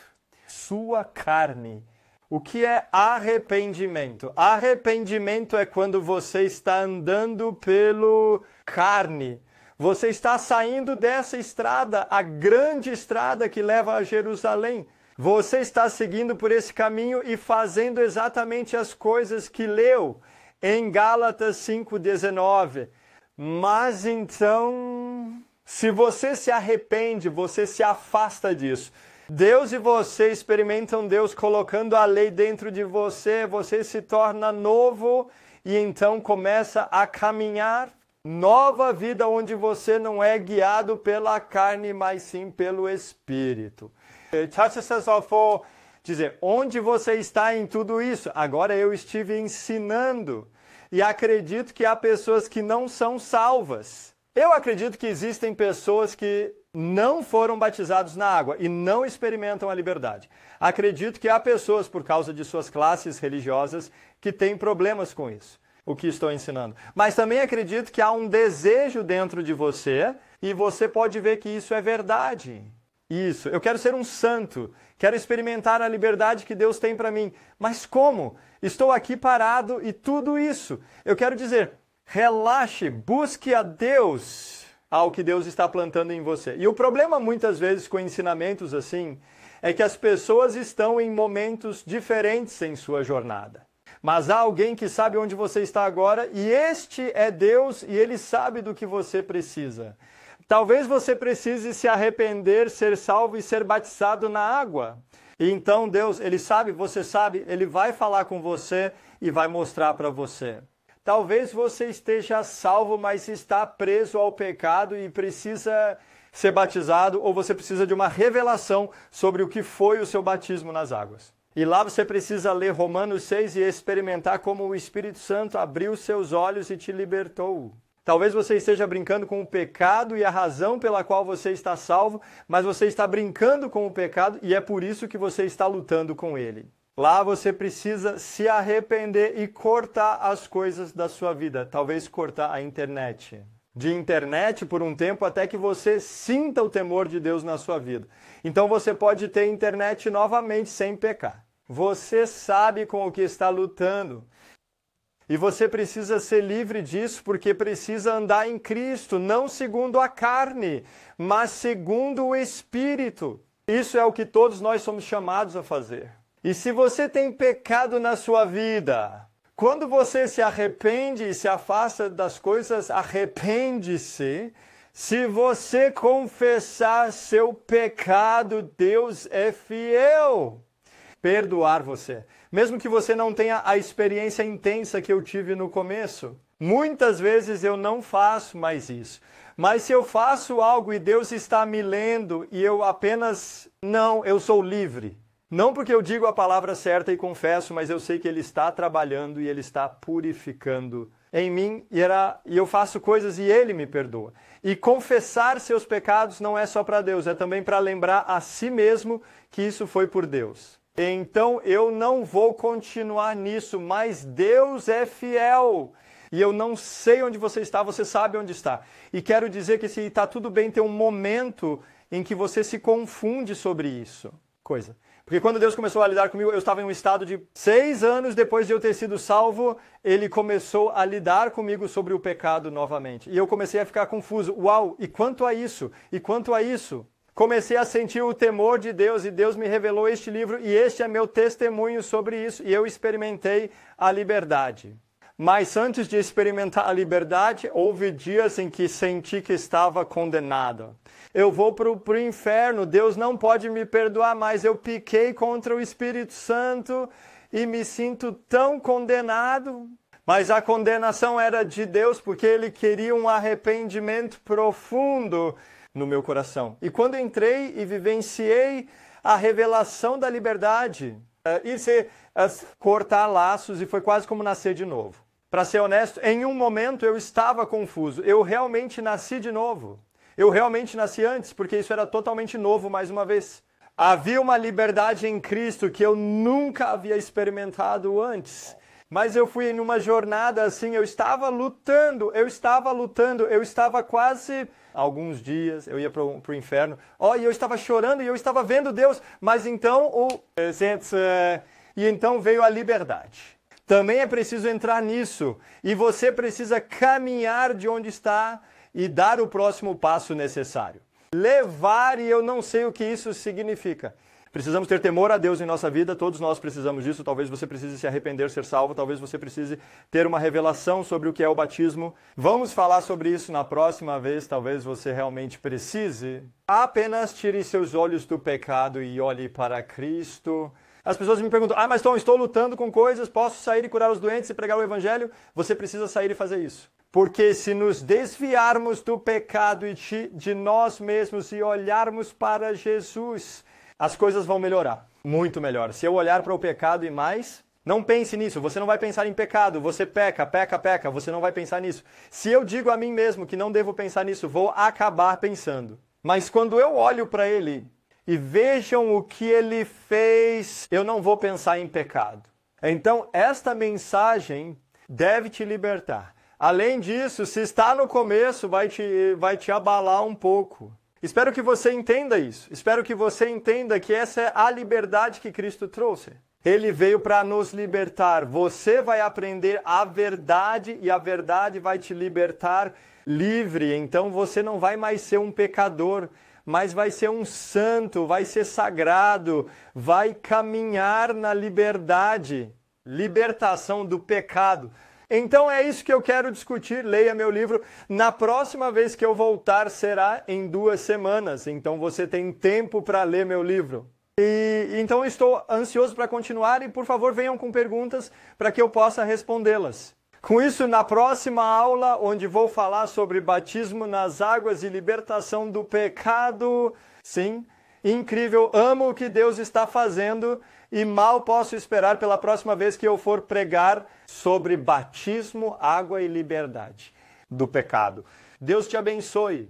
Sua carne. O que é arrependimento? Arrependimento é quando você está andando pelo carne. Você está saindo dessa estrada, a grande estrada que leva a Jerusalém. Você está seguindo por esse caminho e fazendo exatamente as coisas que leu em Gálatas 5:19. Mas então... se você se arrepende, você se afasta disso. Deus e você experimentam Deus colocando a lei dentro de você, você se torna novo e então começa a caminhar nova vida onde você não é guiado pela carne, mas sim pelo Espírito. Deixa só for dizer, onde você está em tudo isso? Agora eu estive ensinando e acredito que há pessoas que não são salvas. Eu acredito que existem pessoas que não foram batizados na água e não experimentam a liberdade. Acredito que há pessoas, por causa de suas classes religiosas, que têm problemas com isso, o que estou ensinando. Mas também acredito que há um desejo dentro de você e você pode ver que isso é verdade. Isso, eu quero ser um santo, quero experimentar a liberdade que Deus tem para mim. Mas como? Estou aqui parado e tudo isso. Eu quero dizer... relaxe, busque a Deus, ao que Deus está plantando em você. E o problema muitas vezes com ensinamentos assim, é que as pessoas estão em momentos diferentes em sua jornada. Mas há alguém que sabe onde você está agora e este é Deus e Ele sabe do que você precisa. Talvez você precise se arrepender, ser salvo e ser batizado na água. E então Deus, Ele sabe, você sabe, Ele vai falar com você e vai mostrar para você. Talvez você esteja salvo, mas está preso ao pecado e precisa ser batizado, ou você precisa de uma revelação sobre o que foi o seu batismo nas águas. E lá você precisa ler Romanos 6 e experimentar como o Espírito Santo abriu seus olhos e te libertou. Talvez você esteja brincando com o pecado e a razão pela qual você está salvo, mas você está brincando com o pecado e é por isso que você está lutando com ele. Lá você precisa se arrepender e cortar as coisas da sua vida. Talvez cortar a internet. De internet por um tempo até que você sinta o temor de Deus na sua vida. Então você pode ter internet novamente sem pecar. Você sabe com o que está lutando. E você precisa ser livre disso porque precisa andar em Cristo, não segundo a carne, mas segundo o Espírito. Isso é o que todos nós somos chamados a fazer. E se você tem pecado na sua vida, quando você se arrepende e se afasta das coisas, arrepende-se. Se você confessar seu pecado, Deus é fiel. Perdoar você. Mesmo que você não tenha a experiência intensa que eu tive no começo. Muitas vezes eu não faço mais isso. Mas se eu faço algo e Deus está me lendo e eu apenas... não, eu sou livre. Não porque eu digo a palavra certa e confesso, mas eu sei que Ele está trabalhando e Ele está purificando em mim e eu faço coisas e Ele me perdoa. E confessar seus pecados não é só para Deus, é também para lembrar a si mesmo que isso foi por Deus. Então eu não vou continuar nisso, mas Deus é fiel. E eu não sei onde você está, você sabe onde está. E quero dizer que se está tudo bem ter um momento em que você se confunde sobre isso. Porque quando Deus começou a lidar comigo, eu estava em um estado de 6 anos depois de eu ter sido salvo, Ele começou a lidar comigo sobre o pecado novamente. E eu comecei a ficar confuso. Uau, e quanto a isso? E quanto a isso? Comecei a sentir o temor de Deus e Deus me revelou este livro e este é meu testemunho sobre isso. E eu experimentei a liberdade. Mas antes de experimentar a liberdade, houve dias em que senti que estava condenado. Eu vou para o inferno, Deus não pode me perdoar mais. Eu piquei contra o Espírito Santo e me sinto tão condenado. Mas a condenação era de Deus porque Ele queria um arrependimento profundo no meu coração. E quando entrei e vivenciei a revelação da liberdade, cortar laços e foi quase como nascer de novo. Para ser honesto, em um momento eu estava confuso. Eu realmente nasci de novo. Eu realmente nasci antes, porque isso era totalmente novo mais uma vez. Havia uma liberdade em Cristo que eu nunca havia experimentado antes. Mas eu fui em uma jornada assim, eu estava lutando, eu estava quase alguns dias, eu ia para o inferno. E eu estava chorando e eu estava vendo Deus, mas então então veio a liberdade. Também é preciso entrar nisso e você precisa caminhar de onde está e dar o próximo passo necessário. Levar, e eu não sei o que isso significa. Precisamos ter temor a Deus em nossa vida, todos nós precisamos disso. Talvez você precise se arrepender, ser salvo, talvez você precise ter uma revelação sobre o que é o batismo. Vamos falar sobre isso na próxima vez, talvez você realmente precise. Apenas tire seus olhos do pecado e olhe para Cristo. As pessoas me perguntam, mas Tom, estou lutando com coisas, posso sair e curar os doentes e pregar o evangelho? Você precisa sair e fazer isso. Porque se nos desviarmos do pecado e de nós mesmos e olharmos para Jesus, as coisas vão melhorar, muito melhor. Se eu olhar para o pecado e mais, não pense nisso, você não vai pensar em pecado, você peca, você não vai pensar nisso. Se eu digo a mim mesmo que não devo pensar nisso, vou acabar pensando. Mas quando eu olho para Ele e vejam o que Ele fez, eu não vou pensar em pecado. Então, esta mensagem deve te libertar. Além disso, se está no começo, vai te abalar um pouco. Espero que você entenda isso. Espero que você entenda que essa é a liberdade que Cristo trouxe. Ele veio para nos libertar. Você vai aprender a verdade e a verdade vai te libertar livre. Então você não vai mais ser um pecador, mas vai ser um santo, vai ser sagrado, vai caminhar na liberdade, libertação do pecado. Então é isso que eu quero discutir, leia meu livro. Na próxima vez que eu voltar será em 2 semanas, então você tem tempo para ler meu livro. Então eu estou ansioso para continuar e por favor venham com perguntas para que eu possa respondê-las. Com isso, na próxima aula, onde vou falar sobre batismo nas águas e libertação do pecado, sim, incrível, amo o que Deus está fazendo e mal posso esperar pela próxima vez que eu for pregar sobre batismo, água e liberdade do pecado. Deus te abençoe.